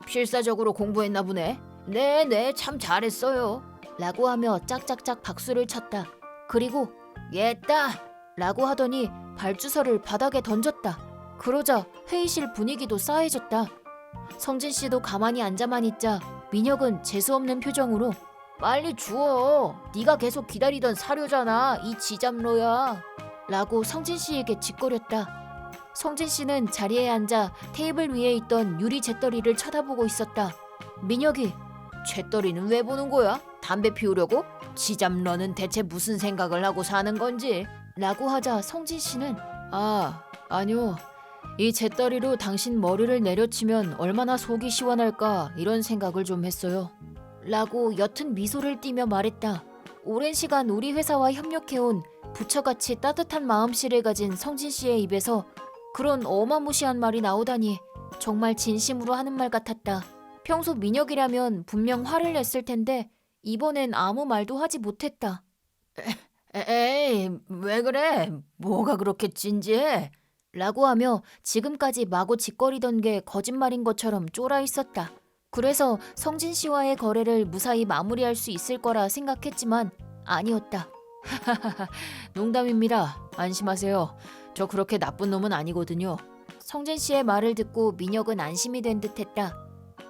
필사적으로 공부했나 보네. 네, 참 잘했어요. 라고 하며 짝짝짝 박수를 쳤다. 그리고 옛다! 라고 하더니 발주서를 바닥에 던졌다. 그러자 회의실 분위기도 싸해졌다. 성진 씨도 가만히 앉아만 있자 민혁은 재수없는 표정으로 빨리 주워. 네가 계속 기다리던 사료잖아. 이 지잡로야. 라고 성진 씨에게 짓거렸다. 성진 씨는 자리에 앉아 테이블 위에 있던 유리 잿더리를 쳐다보고 있었다. 민혁이 잿더리는 왜 보는 거야? 담배 피우려고? 지잡 너는 대체 무슨 생각을 하고 사는 건지? 라고 하자 성진 씨는 아니요. 이 잿더리로 당신 머리를 내려치면 얼마나 속이 시원할까 이런 생각을 좀 했어요. 라고 옅은 미소를 띠며 말했다. 오랜 시간 우리 회사와 협력해온 부처같이 따뜻한 마음씨를 가진 성진 씨의 입에서 그런 어마무시한 말이 나오다니 정말 진심으로 하는 말 같았다. 평소 민혁이라면 분명 화를 냈을 텐데 이번엔 아무 말도 하지 못했다. 에이, 왜 그래? 뭐가 그렇게 진지해? 라고 하며 지금까지 마구 짓거리던 게 거짓말인 것처럼 쫄아 있었다. 그래서 성진 씨와의 거래를 무사히 마무리할 수 있을 거라 생각했지만 아니었다. 농담입니다. 안심하세요. 저 그렇게 나쁜 놈은 아니거든요. 성진 씨의 말을 듣고 민혁은 안심이 된 듯했다.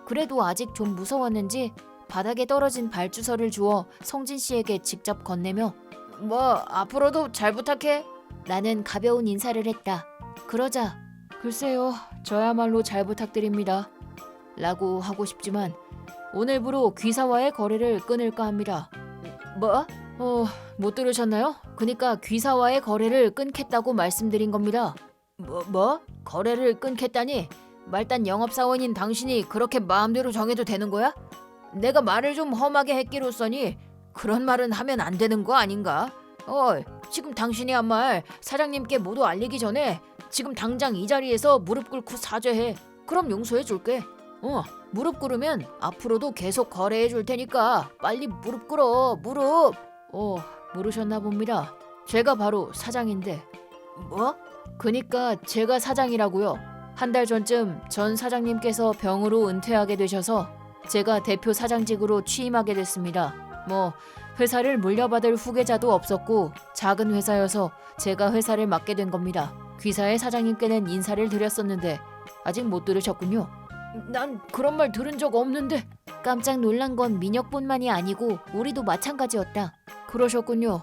그래도 아직 좀 무서웠는지 바닥에 떨어진 발주서를 주워 성진 씨에게 직접 건네며 뭐 앞으로도 잘 부탁해. 나는 가벼운 인사를 했다. 그러자 글쎄요. 저야말로 잘 부탁드립니다. 라고 하고 싶지만 오늘부로 귀사와의 거래를 끊을까 합니다. 뭐? 못 들으셨나요? 그러니까 귀사와의 거래를 끊겠다고 말씀드린 겁니다. 뭐? 거래를 끊겠다니? 말단 영업사원인 당신이 그렇게 마음대로 정해도 되는 거야? 내가 말을 좀 험하게 했기로써니 그런 말은 하면 안 되는 거 아닌가? 지금 당신이 한 말 사장님께 모두 알리기 전에 지금 당장 이 자리에서 무릎 꿇고 사죄해. 그럼 용서해 줄게. 무릎 꿇으면 앞으로도 계속 거래해 줄 테니까 빨리 무릎 꿇어. 무릎. 모르셨나 봅니다. 제가 바로 사장인데. 뭐? 그니까 제가 사장이라고요. 한 달 전쯤 전 사장님께서 병으로 은퇴하게 되셔서 제가 대표 사장직으로 취임하게 됐습니다. 회사를 물려받을 후계자도 없었고 작은 회사여서 제가 회사를 맡게 된 겁니다. 귀사의 사장님께는 인사를 드렸었는데 아직 못 들으셨군요. 난 그런 말 들은 적 없는데. 깜짝 놀란 건 민혁뿐만이 아니고 우리도 마찬가지였다. 그러셨군요.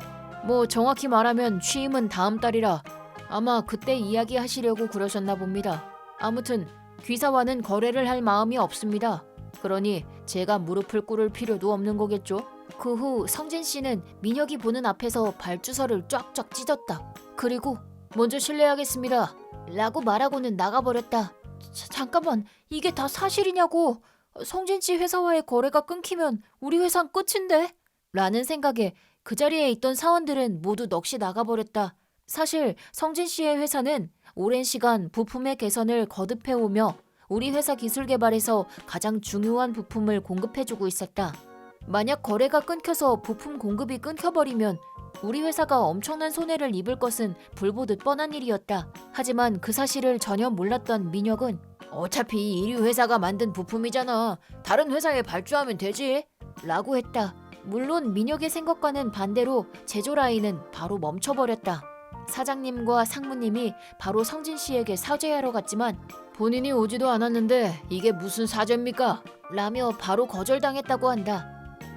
정확히 말하면 취임은 다음 달이라 아마 그때 이야기하시려고 그러셨나 봅니다. 아무튼 귀사와는 거래를 할 마음이 없습니다. 그러니 제가 무릎을 꿇을 필요도 없는 거겠죠. 그 후 성진 씨는 민혁이 보는 앞에서 발주서를 쫙쫙 찢었다. 그리고 먼저 실례하겠습니다. 라고 말하고는 나가버렸다. 잠깐만, 이게 다 사실이냐고. 성진 씨 회사와의 거래가 끊기면 우리 회사는 끝인데? 라는 생각에 그 자리에 있던 사원들은 모두 넋이 나가버렸다. 사실 성진 씨의 회사는 오랜 시간 부품의 개선을 거듭해오며 우리 회사 기술 개발에서 가장 중요한 부품을 공급해주고 있었다. 만약 거래가 끊겨서 부품 공급이 끊겨버리면 우리 회사가 엄청난 손해를 입을 것은 불보듯 뻔한 일이었다. 하지만 그 사실을 전혀 몰랐던 민혁은 어차피 이리 회사가 만든 부품이잖아. 다른 회사에 발주하면 되지. 라고 했다. 물론 민혁의 생각과는 반대로 제조 라인은 바로 멈춰버렸다. 사장님과 상무님이 바로 성진 씨에게 사죄하러 갔지만 본인이 오지도 않았는데 이게 무슨 사죄입니까? 라며 바로 거절당했다고 한다.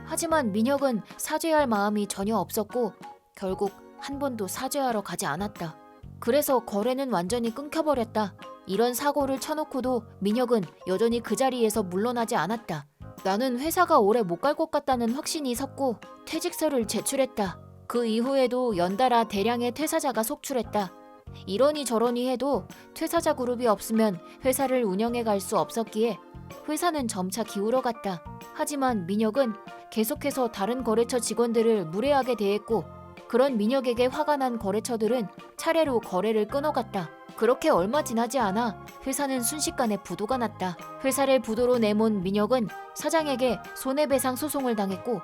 하지만 민혁은 사죄할 마음이 전혀 없었고 결국 한 번도 사죄하러 가지 않았다. 그래서 거래는 완전히 끊겨버렸다. 이런 사고를 쳐놓고도 민혁은 여전히 그 자리에서 물러나지 않았다. 나는 회사가 오래 못 갈 것 같다는 확신이 섰고 퇴직서를 제출했다. 그 이후에도 연달아 대량의 퇴사자가 속출했다. 이러니 저러니 해도 퇴사자 그룹이 없으면 회사를 운영해 갈 수 없었기에 회사는 점차 기울어갔다. 하지만 민혁은 계속해서 다른 거래처 직원들을 무례하게 대했고 그런 민혁에게 화가 난 거래처들은 차례로 거래를 끊어갔다. 그렇게 얼마 지나지 않아 회사는 순식간에 부도가 났다. 회사를 부도로 내몬 민혁은 사장에게 손해배상 소송을 당했고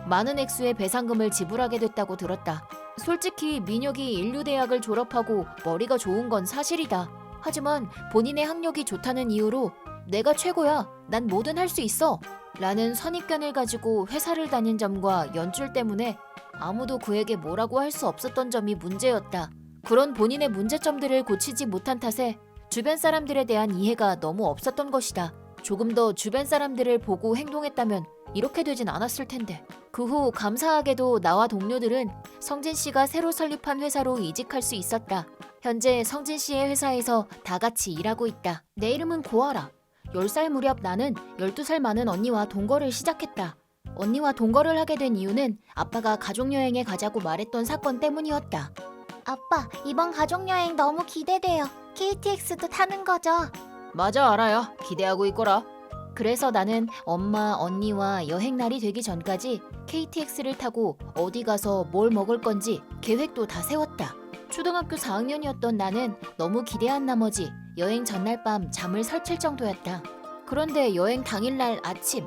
많은 액수의 배상금을 지불하게 됐다고 들었다. 솔직히 민혁이 인류대학을 졸업하고 머리가 좋은 건 사실이다. 하지만 본인의 학력이 좋다는 이유로 내가 최고야, 난 뭐든 할 수 있어 라는 선입견을 가지고 회사를 다닌 점과 연줄 때문에 아무도 그에게 뭐라고 할 수 없었던 점이 문제였다. 그런 본인의 문제점들을 고치지 못한 탓에 주변 사람들에 대한 이해가 너무 없었던 것이다. 조금 더 주변 사람들을 보고 행동했다면 이렇게 되진 않았을 텐데. 그 후 감사하게도 나와 동료들은 성진 씨가 새로 설립한 회사로 이직할 수 있었다. 현재 성진 씨의 회사에서 다 같이 일하고 있다. 내 이름은 고아라. 10살 무렵 나는 12살 많은 언니와 동거를 시작했다. 언니와 동거를 하게 된 이유는 아빠가 가족여행에 가자고 말했던 사건 때문이었다. 아빠, 이번 가족여행 너무 기대돼요. KTX도 타는 거죠? 맞아, 알아요. 기대하고 있거라. 그래서 나는 엄마, 언니와 여행 날이 되기 전까지 KTX를 타고 어디 가서 뭘 먹을 건지 계획도 다 세웠다. 초등학교 4학년이었던 나는 너무 기대한 나머지 여행 전날 밤 잠을 설칠 정도였다. 그런데 여행 당일날 아침,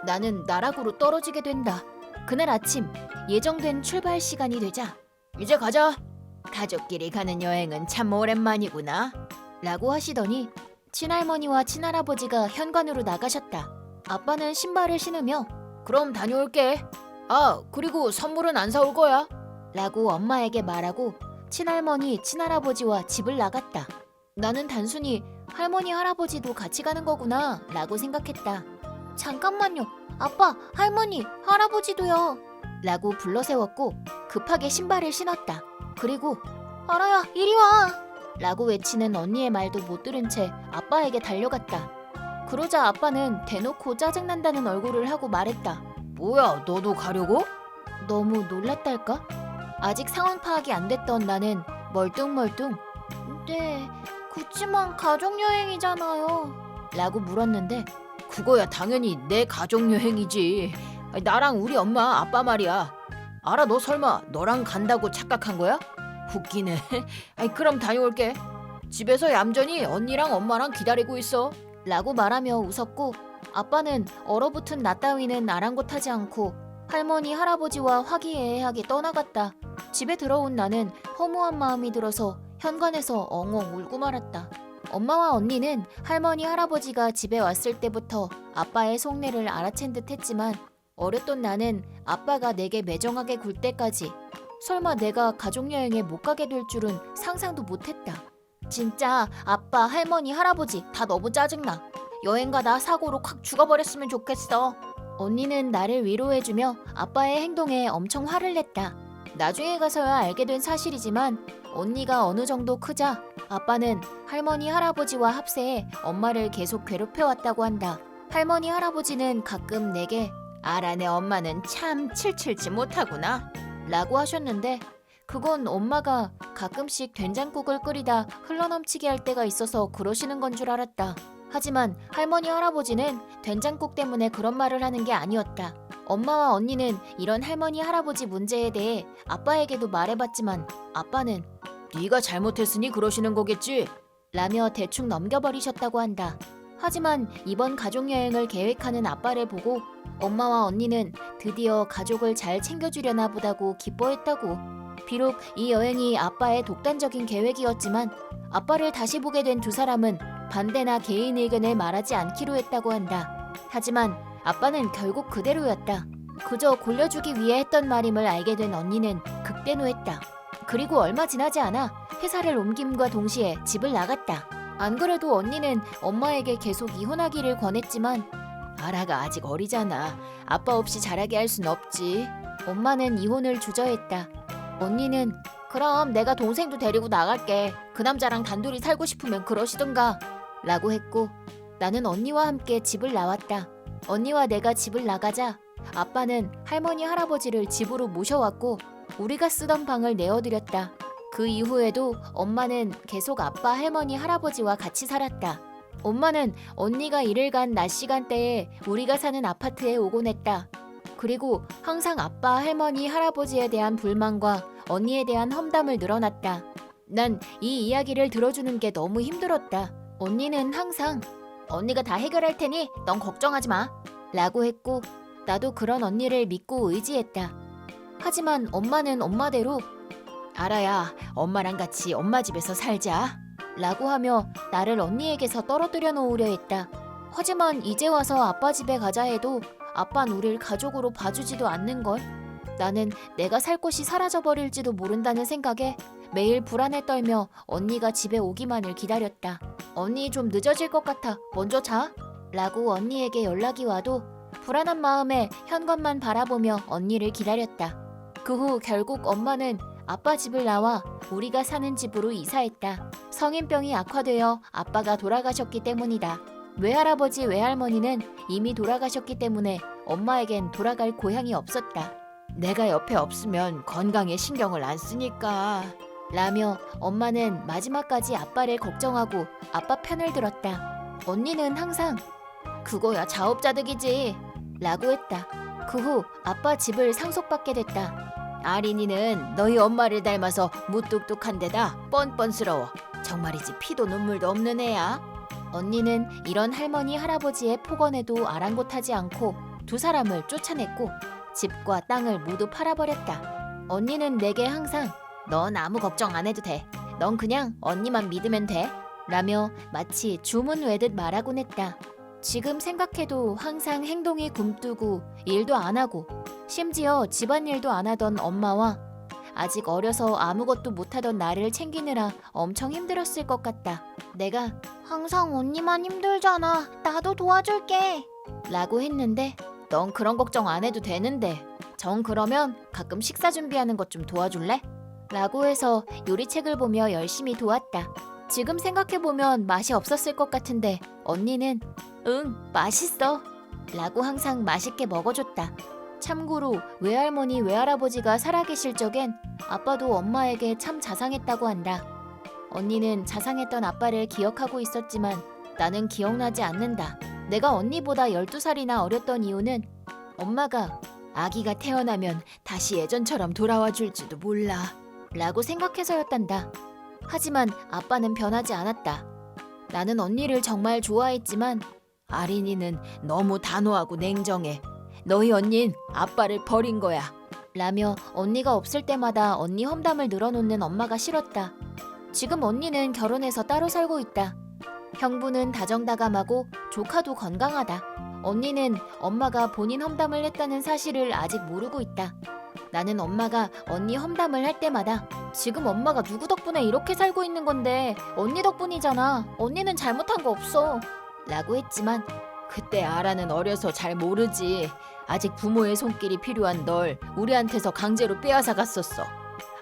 나는 나락으로 떨어지게 된다. 그날 아침, 예정된 출발 시간이 되자 이제 가자. 가족끼리 가는 여행은 참 오랜만이구나. 라고 하시더니 친할머니와 친할아버지가 현관으로 나가셨다. 아빠는 신발을 신으며 그럼 다녀올게. 아, 그리고 선물은 안 사올 거야. 라고 엄마에게 말하고 친할머니, 친할아버지와 집을 나갔다. 나는 단순히 할머니, 할아버지도 같이 가는 거구나 라고 생각했다. 잠깐만요. 아빠, 할머니, 할아버지도요. 라고 불러세웠고 급하게 신발을 신었다. 그리고 알아야 이리 와! 라고 외치는 언니의 말도 못 들은 채 아빠에게 달려갔다. 그러자 아빠는 대놓고 짜증난다는 얼굴을 하고 말했다. 뭐야, 너도 가려고? 너무 놀랐달까? 아직 상황 파악이 안 됐던 나는 멀뚱멀뚱 네, 그치만 가족여행이잖아요 라고 물었는데 그거야 당연히 내 가족여행이지. 나랑 우리 엄마, 아빠 말이야. 알아, 너 설마 너랑 간다고 착각한 거야? 웃기네. 그럼 다녀올게. 집에서 얌전히 언니랑 엄마랑 기다리고 있어. 라고 말하며 웃었고 아빠는 얼어붙은 나 따위는 아랑곳하지 않고 할머니, 할아버지와 화기애애하게 떠나갔다. 집에 들어온 나는 허무한 마음이 들어서 현관에서 엉엉 울고 말았다. 엄마와 언니는 할머니, 할아버지가 집에 왔을 때부터 아빠의 속내를 알아챈 듯 했지만 어렸던 나는 아빠가 내게 매정하게 굴 때까지 설마 내가 가족여행에 못 가게 될 줄은 상상도 못했다. 진짜 아빠, 할머니, 할아버지 다 너무 짜증나. 여행 가다 사고로 콱 죽어버렸으면 좋겠어. 언니는 나를 위로해주며 아빠의 행동에 엄청 화를 냈다. 나중에 가서야 알게 된 사실이지만 언니가 어느 정도 크자 아빠는 할머니, 할아버지와 합세해 엄마를 계속 괴롭혀왔다고 한다. 할머니, 할아버지는 가끔 내게 알아, 내 엄마는 참 칠칠지 못하구나 라고 하셨는데 그건 엄마가 가끔씩 된장국을 끓이다 흘러넘치게 할 때가 있어서 그러시는 건 줄 알았다. 하지만 할머니, 할아버지는 된장국 때문에 그런 말을 하는 게 아니었다. 엄마와 언니는 이런 할머니, 할아버지 문제에 대해 아빠에게도 말해봤지만 아빠는 네가 잘못했으니 그러시는 거겠지? 라며 대충 넘겨버리셨다고 한다. 하지만 이번 가족여행을 계획하는 아빠를 보고 엄마와 언니는 드디어 가족을 잘 챙겨주려나 보다고 기뻐했다고. 비록 이 여행이 아빠의 독단적인 계획이었지만 아빠를 다시 보게 된 두 사람은 반대나 개인 의견을 말하지 않기로 했다고 한다. 하지만 아빠는 결국 그대로였다. 그저 골려주기 위해 했던 말임을 알게 된 언니는 극대노했다. 그리고 얼마 지나지 않아 회사를 옮김과 동시에 집을 나갔다. 안 그래도 언니는 엄마에게 계속 이혼하기를 권했지만 아라가 아직 어리잖아. 아빠 없이 자라게 할 순 없지. 엄마는 이혼을 주저했다. 언니는 그럼 내가 동생도 데리고 나갈게. 그 남자랑 단둘이 살고 싶으면 그러시던가 라고 했고 나는 언니와 함께 집을 나왔다. 언니와 내가 집을 나가자 아빠는 할머니, 할아버지를 집으로 모셔왔고 우리가 쓰던 방을 내어드렸다. 그 이후에도 엄마는 계속 아빠, 할머니, 할아버지와 같이 살았다. 엄마는 언니가 일을 간 낮 시간대에 우리가 사는 아파트에 오곤 했다. 그리고 항상 아빠, 할머니, 할아버지에 대한 불만과 언니에 대한 험담을 늘어놨다. 난 이 이야기를 들어주는 게 너무 힘들었다. 언니는 항상 언니가 다 해결할 테니 넌 걱정하지 마 라고 했고 나도 그런 언니를 믿고 의지했다. 하지만 엄마는 엄마대로 아라야, 엄마랑 같이 엄마 집에서 살자 라고 하며 나를 언니에게서 떨어뜨려 놓으려 했다. 하지만 이제 와서 아빠 집에 가자 해도 아빠는 우릴 가족으로 봐주지도 않는걸. 나는 내가 살 곳이 사라져버릴지도 모른다는 생각에 매일 불안에 떨며 언니가 집에 오기만을 기다렸다. 언니 좀 늦어질 것 같아. 먼저 자. 라고 언니에게 연락이 와도 불안한 마음에 현관만 바라보며 언니를 기다렸다. 그 후 결국 엄마는 아빠 집을 나와 우리가 사는 집으로 이사했다. 성인병이 악화되어 아빠가 돌아가셨기 때문이다. 외할아버지 외할머니는 이미 돌아가셨기 때문에 엄마에겐 돌아갈 고향이 없었다. 내가 옆에 없으면 건강에 신경을 안 쓰니까. 라며 엄마는 마지막까지 아빠를 걱정하고 아빠 편을 들었다. 언니는 항상 그거야 자업자득이지 라고 했다. 그 후 아빠 집을 상속받게 됐다. 아린이는 너희 엄마를 닮아서 무뚝뚝한 데다 뻔뻔스러워. 정말이지 피도 눈물도 없는 애야. 언니는 이런 할머니 할아버지의 폭언에도 아랑곳하지 않고 두 사람을 쫓아냈고 집과 땅을 모두 팔아버렸다. 언니는 내게 항상 넌 아무 걱정 안 해도 돼. 넌 그냥 언니만 믿으면 돼. 라며 마치 주문 외듯 말하곤 했다. 지금 생각해도 항상 행동이 굼뜨고 일도 안 하고 심지어 집안일도 안 하던 엄마와 아직 어려서 아무것도 못하던 나를 챙기느라 엄청 힘들었을 것 같다. 내가 항상 언니만 힘들잖아. 나도 도와줄게. 라고 했는데 넌 그런 걱정 안 해도 되는데 정 그러면 가끔 식사 준비하는 것 좀 도와줄래? 라고 해서 요리책을 보며 열심히 도왔다. 지금 생각해보면 맛이 없었을 것 같은데 언니는 응 맛있어 라고 항상 맛있게 먹어줬다. 참고로 외할머니 외할아버지가 살아계실 적엔 아빠도 엄마에게 참 자상했다고 한다. 언니는 자상했던 아빠를 기억하고 있었지만 나는 기억나지 않는다. 내가 언니보다 12살이나 어렸던 이유는 엄마가 아기가 태어나면 다시 예전처럼 돌아와 줄지도 몰라 라고 생각해서였단다. 하지만 아빠는 변하지 않았다. 나는 언니를 정말 좋아했지만 아린이는 너무 단호하고 냉정해. 너희 언닌 아빠를 버린 거야 라며 언니가 없을 때마다 언니 험담을 늘어놓는 엄마가 싫었다. 지금 언니는 결혼해서 따로 살고 있다. 형부는 다정다감하고 조카도 건강하다. 언니는 엄마가 본인 험담을 했다는 사실을 아직 모르고 있다. 나는 엄마가 언니 험담을 할 때마다 지금 엄마가 누구 덕분에 이렇게 살고 있는 건데 언니 덕분이잖아. 언니는 잘못한 거 없어 라고 했지만 그때 아라는 어려서 잘 모르지. 아직 부모의 손길이 필요한 널 우리한테서 강제로 빼앗아 갔었어.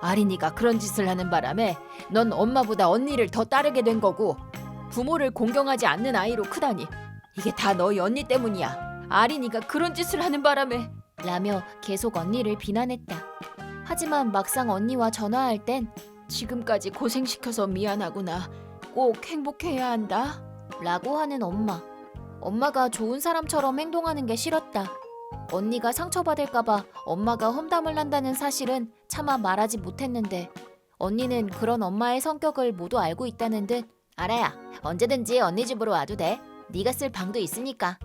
아린이가 그런 짓을 하는 바람에 넌 엄마보다 언니를 더 따르게 된 거고 부모를 공경하지 않는 아이로 크다니. 이게 다 너희 언니 때문이야. 아린이가 그런 짓을 하는 바람에 라며 계속 언니를 비난했다. 하지만 막상 언니와 전화할 땐 지금까지 고생시켜서 미안하구나. 꼭 행복해야 한다 라고 하는 엄마. 엄마가 좋은 사람처럼 행동하는 게 싫었다. 언니가 상처받을까봐 엄마가 험담을 한다는 사실은 차마 말하지 못했는데 언니는 그런 엄마의 성격을 모두 알고 있다는 듯 아라야 언제든지 언니 집으로 와도 돼. 네가 쓸 방도 있으니까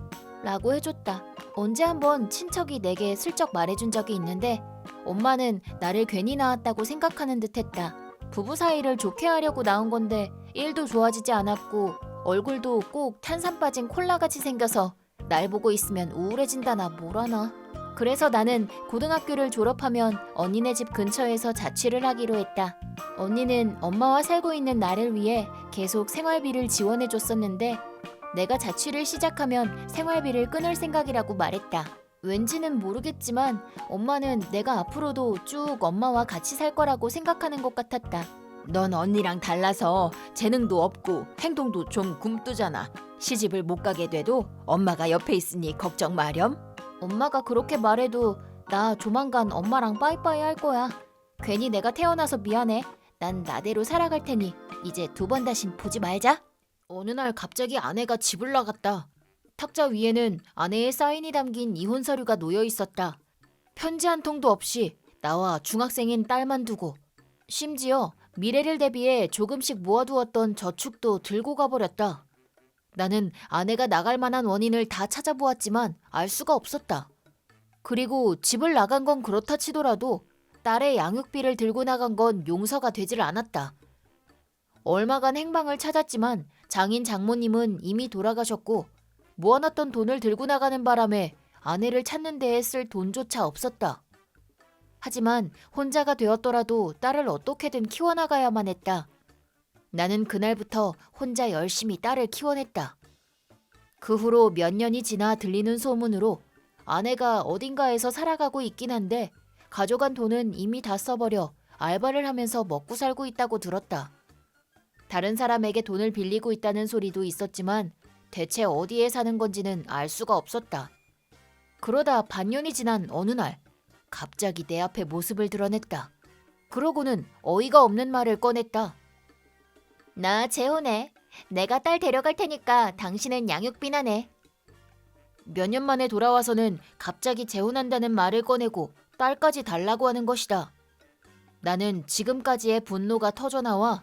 라고 해줬다. 언제 한번 친척이 내게 슬쩍 말해준 적이 있는데 엄마는 나를 괜히 낳았다고 생각하는 듯했다. 부부 사이를 좋게 하려고 낳은 건데 일도 좋아지지 않았고 얼굴도 꼭 탄산 빠진 콜라같이 생겨서 날 보고 있으면 우울해진다나 뭐라나. 그래서 나는 고등학교를 졸업하면 언니네 집 근처에서 자취를 하기로 했다. 언니는 엄마와 살고 있는 나를 위해 계속 생활비를 지원해줬었는데 내가 자취를 시작하면 생활비를 끊을 생각이라고 말했다. 왠지는 모르겠지만 엄마는 내가 앞으로도 쭉 엄마와 같이 살 거라고 생각하는 것 같았다. 넌 언니랑 달라서 재능도 없고 행동도 좀 굼뜨잖아. 시집을 못 가게 돼도 엄마가 옆에 있으니 걱정 마렴. 엄마가 그렇게 말해도 나 조만간 엄마랑 빠이빠이 할 거야. 괜히 내가 태어나서 미안해. 난 나대로 살아갈 테니 이제 두 번 다신 보지 말자. 어느 날 갑자기 아내가 집을 나갔다. 탁자 위에는 아내의 사인이 담긴 이혼 서류가 놓여 있었다. 편지 한 통도 없이 나와 중학생인 딸만 두고 심지어 미래를 대비해 조금씩 모아두었던 저축도 들고 가버렸다. 나는 아내가 나갈 만한 원인을 다 찾아보았지만 알 수가 없었다. 그리고 집을 나간 건 그렇다 치더라도 딸의 양육비를 들고 나간 건 용서가 되질 않았다. 얼마간 행방을 찾았지만 장인 장모님은 이미 돌아가셨고 모아놨던 돈을 들고 나가는 바람에 아내를 찾는 데에 쓸 돈조차 없었다. 하지만 혼자가 되었더라도 딸을 어떻게든 키워나가야만 했다. 나는 그날부터 혼자 열심히 딸을 키워냈다. 그 후로 몇 년이 지나 들리는 소문으로 아내가 어딘가에서 살아가고 있긴 한데 가져간 돈은 이미 다 써버려 알바를 하면서 먹고 살고 있다고 들었다. 다른 사람에게 돈을 빌리고 있다는 소리도 있었지만 대체 어디에 사는 건지는 알 수가 없었다. 그러다 반년이 지난 어느 날 갑자기 내 앞에 모습을 드러냈다. 그러고는 어이가 없는 말을 꺼냈다. 나 재혼해. 내가 딸 데려갈 테니까 당신은 양육비나 내. 몇 년 만에 돌아와서는 갑자기 재혼한다는 말을 꺼내고 딸까지 달라고 하는 것이다. 나는 지금까지의 분노가 터져나와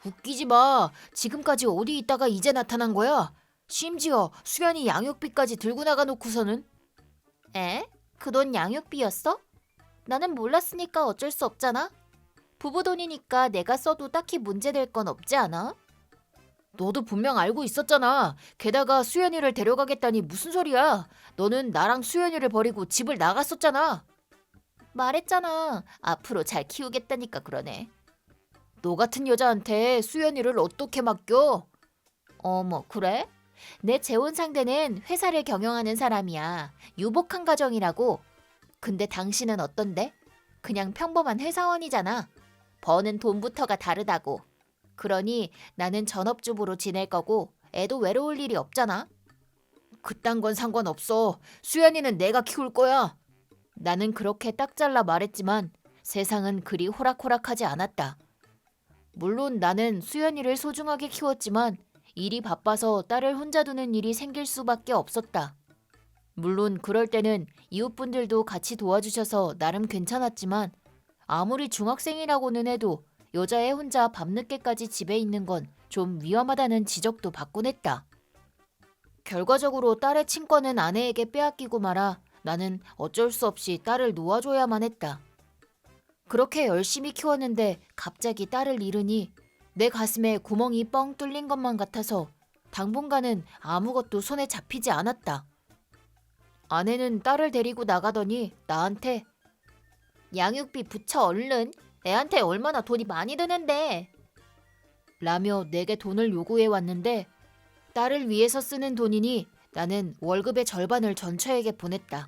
웃기지 마. 지금까지 어디 있다가 이제 나타난 거야? 심지어 수연이 양육비까지 들고 나가 놓고서는. 에? 그 돈 양육비였어? 나는 몰랐으니까 어쩔 수 없잖아. 부부 돈이니까 내가 써도 딱히 문제될 건 없지 않아? 너도 분명 알고 있었잖아. 게다가 수연이를 데려가겠다니 무슨 소리야. 너는 나랑 수연이를 버리고 집을 나갔었잖아. 말했잖아. 앞으로 잘 키우겠다니까 그러네. 너 같은 여자한테 수연이를 어떻게 맡겨? 어머, 그래? 내 재혼 상대는 회사를 경영하는 사람이야. 유복한 가정이라고. 근데 당신은 어떤데? 그냥 평범한 회사원이잖아. 버는 돈부터가 다르다고. 그러니 나는 전업주부로 지낼 거고 애도 외로울 일이 없잖아. 그딴 건 상관없어. 수연이는 내가 키울 거야. 나는 그렇게 딱 잘라 말했지만 세상은 그리 호락호락하지 않았다. 물론 나는 수연이를 소중하게 키웠지만 일이 바빠서 딸을 혼자 두는 일이 생길 수밖에 없었다. 물론 그럴 때는 이웃분들도 같이 도와주셔서 나름 괜찮았지만 아무리 중학생이라고는 해도 여자애 혼자 밤늦게까지 집에 있는 건 좀 위험하다는 지적도 받곤 했다. 결과적으로 딸의 친권은 아내에게 빼앗기고 말아 나는 어쩔 수 없이 딸을 놓아줘야만 했다. 그렇게 열심히 키웠는데 갑자기 딸을 잃으니 내 가슴에 구멍이 뻥 뚫린 것만 같아서 당분간은 아무것도 손에 잡히지 않았다. 아내는 딸을 데리고 나가더니 나한테 양육비 붙여 얼른. 애한테 얼마나 돈이 많이 드는데. 라며 내게 돈을 요구해 왔는데 딸을 위해서 쓰는 돈이니 나는 월급의 절반을 전처에게 보냈다.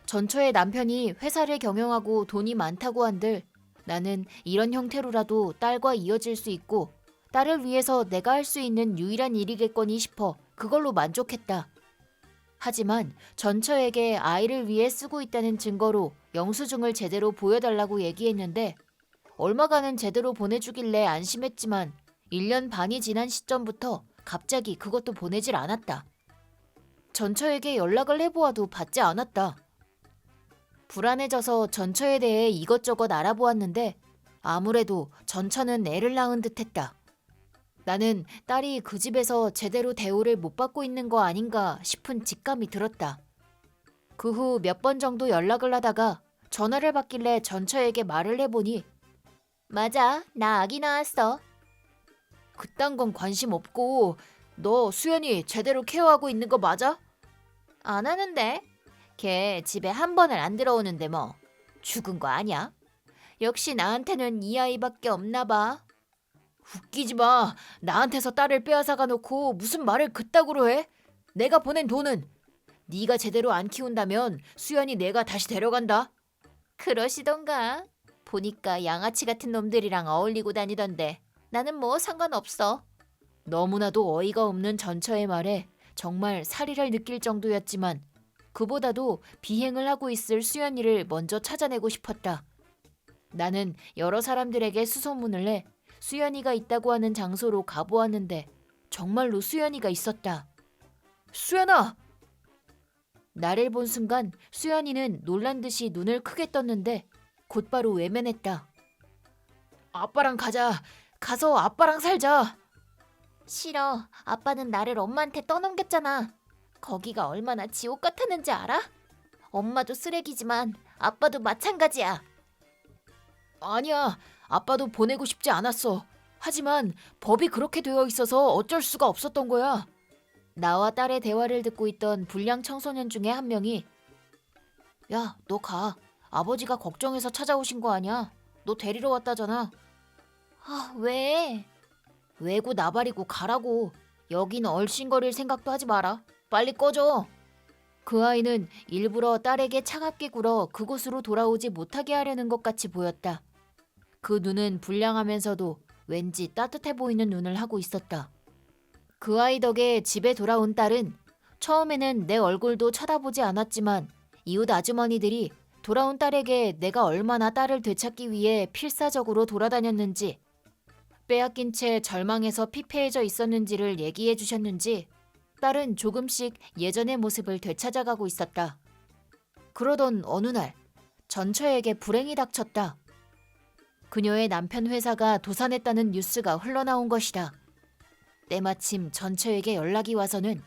전처의 남편이 회사를 경영하고 돈이 많다고 한들 나는 이런 형태로라도 딸과 이어질 수 있고 딸을 위해서 내가 할 수 있는 유일한 일이겠거니 싶어 그걸로 만족했다. 하지만 전처에게 아이를 위해 쓰고 있다는 증거로 영수증을 제대로 보여달라고 얘기했는데 얼마간은 제대로 보내주길래 안심했지만 1년 반이 지난 시점부터 갑자기 그것도 보내질 않았다. 전처에게 연락을 해보아도 받지 않았다. 불안해져서 전처에 대해 이것저것 알아보았는데 아무래도 전처는 애를 낳은 듯했다. 나는 딸이 그 집에서 제대로 대우를 못 받고 있는 거 아닌가 싶은 직감이 들었다. 그 후 몇 번 정도 연락을 하다가 전화를 받길래 전처에게 말을 해보니 맞아, 나 아기 낳았어. 그딴 건 관심 없고 너 수연이 제대로 케어하고 있는 거 맞아? 안 하는데. 걔 집에 한 번을 안 들어오는데 뭐 죽은 거 아니야? 역시 나한테는 이 아이밖에 없나 봐. 웃기지 마. 나한테서 딸을 빼앗아가 놓고 무슨 말을 그따구로 해? 내가 보낸 돈은 네가 제대로 안 키운다면 수연이 내가 다시 데려간다. 그러시던가. 보니까 양아치 같은 놈들이랑 어울리고 다니던데 나는 뭐 상관없어. 너무나도 어이가 없는 전처의 말에 정말 살이를 느낄 정도였지만 그보다도 비행을 하고 있을 수연이를 먼저 찾아내고 싶었다. 나는 여러 사람들에게 수소문을 내 수연이가 있다고 하는 장소로 가보았는데 정말로 수연이가 있었다. 수연아! 나를 본 순간 수연이는 놀란 듯이 눈을 크게 떴는데 곧바로 외면했다. 아빠랑 가자. 가서 아빠랑 살자. 싫어. 아빠는 나를 엄마한테 떠넘겼잖아. 거기가 얼마나 지옥 같았는지 알아? 엄마도 쓰레기지만 아빠도 마찬가지야. 아니야. 아빠도 보내고 싶지 않았어. 하지만 법이 그렇게 되어 있어서 어쩔 수가 없었던 거야. 나와 딸의 대화를 듣고 있던 불량 청소년 중에 한 명이 야, 너 가. 아버지가 걱정해서 찾아오신 거 아니야. 너 데리러 왔다잖아. 아, 왜? 외고 나발이고 가라고. 여긴 얼씬거릴 생각도 하지 마라. 빨리 꺼져. 그 아이는 일부러 딸에게 차갑게 굴어 그곳으로 돌아오지 못하게 하려는 것 같이 보였다. 그 눈은 불량하면서도 왠지 따뜻해 보이는 눈을 하고 있었다. 그 아이 덕에 집에 돌아온 딸은 처음에는 내 얼굴도 쳐다보지 않았지만 이웃 아주머니들이 돌아온 딸에게 내가 얼마나 딸을 되찾기 위해 필사적으로 돌아다녔는지, 빼앗긴 채 절망해서 피폐해져 있었는지를 얘기해 주셨는지 딸은 조금씩 예전의 모습을 되찾아가고 있었다. 그러던 어느 날 전처에게 불행이 닥쳤다. 그녀의 남편 회사가 도산했다는 뉴스가 흘러나온 것이다. 때마침 전처에게 연락이 와서는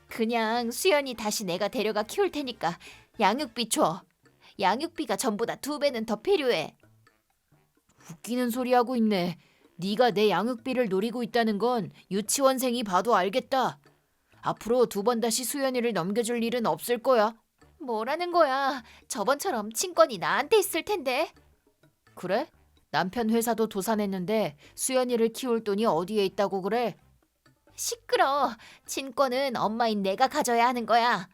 그냥 수연이 다시 내가 데려가 키울 테니까 양육비 줘. 양육비가 전보다 2배는 더 필요해. 웃기는 소리 하고 있네. 네가 내 양육비를 노리고 있다는 건 유치원생이 봐도 알겠다. 앞으로 2번 다시 수연이를 넘겨줄 일은 없을 거야. 뭐라는 거야. 저번처럼 친권이 나한테 있을 텐데. 그래? 남편 회사도 도산했는데 수연이를 키울 돈이 어디에 있다고 그래? 시끄러. 친권은 엄마인 내가 가져야 하는 거야.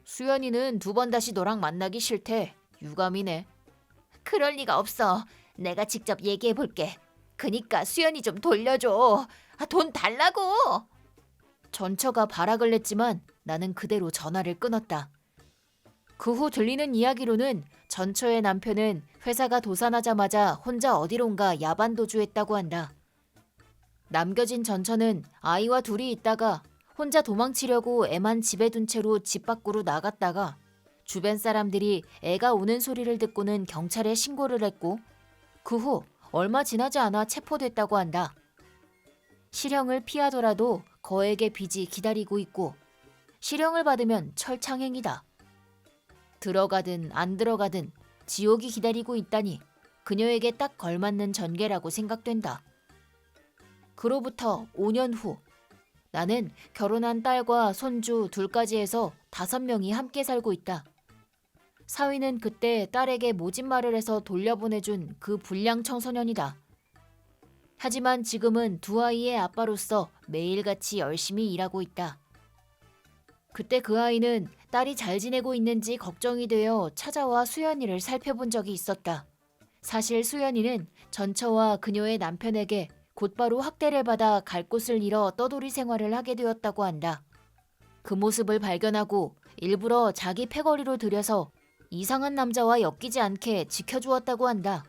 수연이는 2번 다시 너랑 만나기 싫대. 유감이네. 그럴 리가 없어. 내가 직접 얘기해 볼게. 그니까 수연이 좀 돌려줘. 돈 달라고. 전처가 발악을 냈지만 나는 그대로 전화를 끊었다. 그 후 들리는 이야기로는 전처의 남편은 회사가 도산하자마자 혼자 어디론가 야반도주했다고 한다. 남겨진 전처는 아이와 둘이 있다가 혼자 도망치려고 애만 집에 둔 채로 집 밖으로 나갔다가 주변 사람들이 애가 우는 소리를 듣고는 경찰에 신고를 했고 그 후 얼마 지나지 않아 체포됐다고 한다. 실형을 피하더라도 거액의 빚이 기다리고 있고 실형을 받으면 철창행이다. 들어가든 안 들어가든 지옥이 기다리고 있다니 그녀에게 딱 걸맞는 전개라고 생각된다. 그로부터 5년 후 나는 결혼한 딸과 손주 둘까지 해서 5명이 함께 살고 있다. 사위는 그때 딸에게 모진말을 해서 돌려보내준 그 불량 청소년이다. 하지만 지금은 2 아이의 아빠로서 매일같이 열심히 일하고 있다. 그때 그 아이는 딸이 잘 지내고 있는지 걱정이 되어 찾아와 수연이를 살펴본 적이 있었다. 사실 수연이는 전처와 그녀의 남편에게 곧바로 학대를 받아 갈 곳을 잃어 떠돌이 생활을 하게 되었다고 한다. 그 모습을 발견하고 일부러 자기 패거리로 들여서 이상한 남자와 엮이지 않게 지켜주었다고 한다.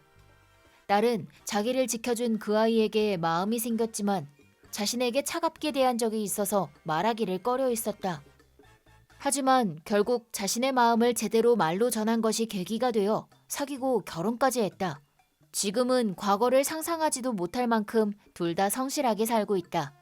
딸은 자기를 지켜준 그 아이에게 마음이 생겼지만 자신에게 차갑게 대한 적이 있어서 말하기를 꺼려 했었다. 하지만 결국 자신의 마음을 제대로 말로 전한 것이 계기가 되어 사귀고 결혼까지 했다. 지금은 과거를 상상하지도 못할 만큼 둘 다 성실하게 살고 있다.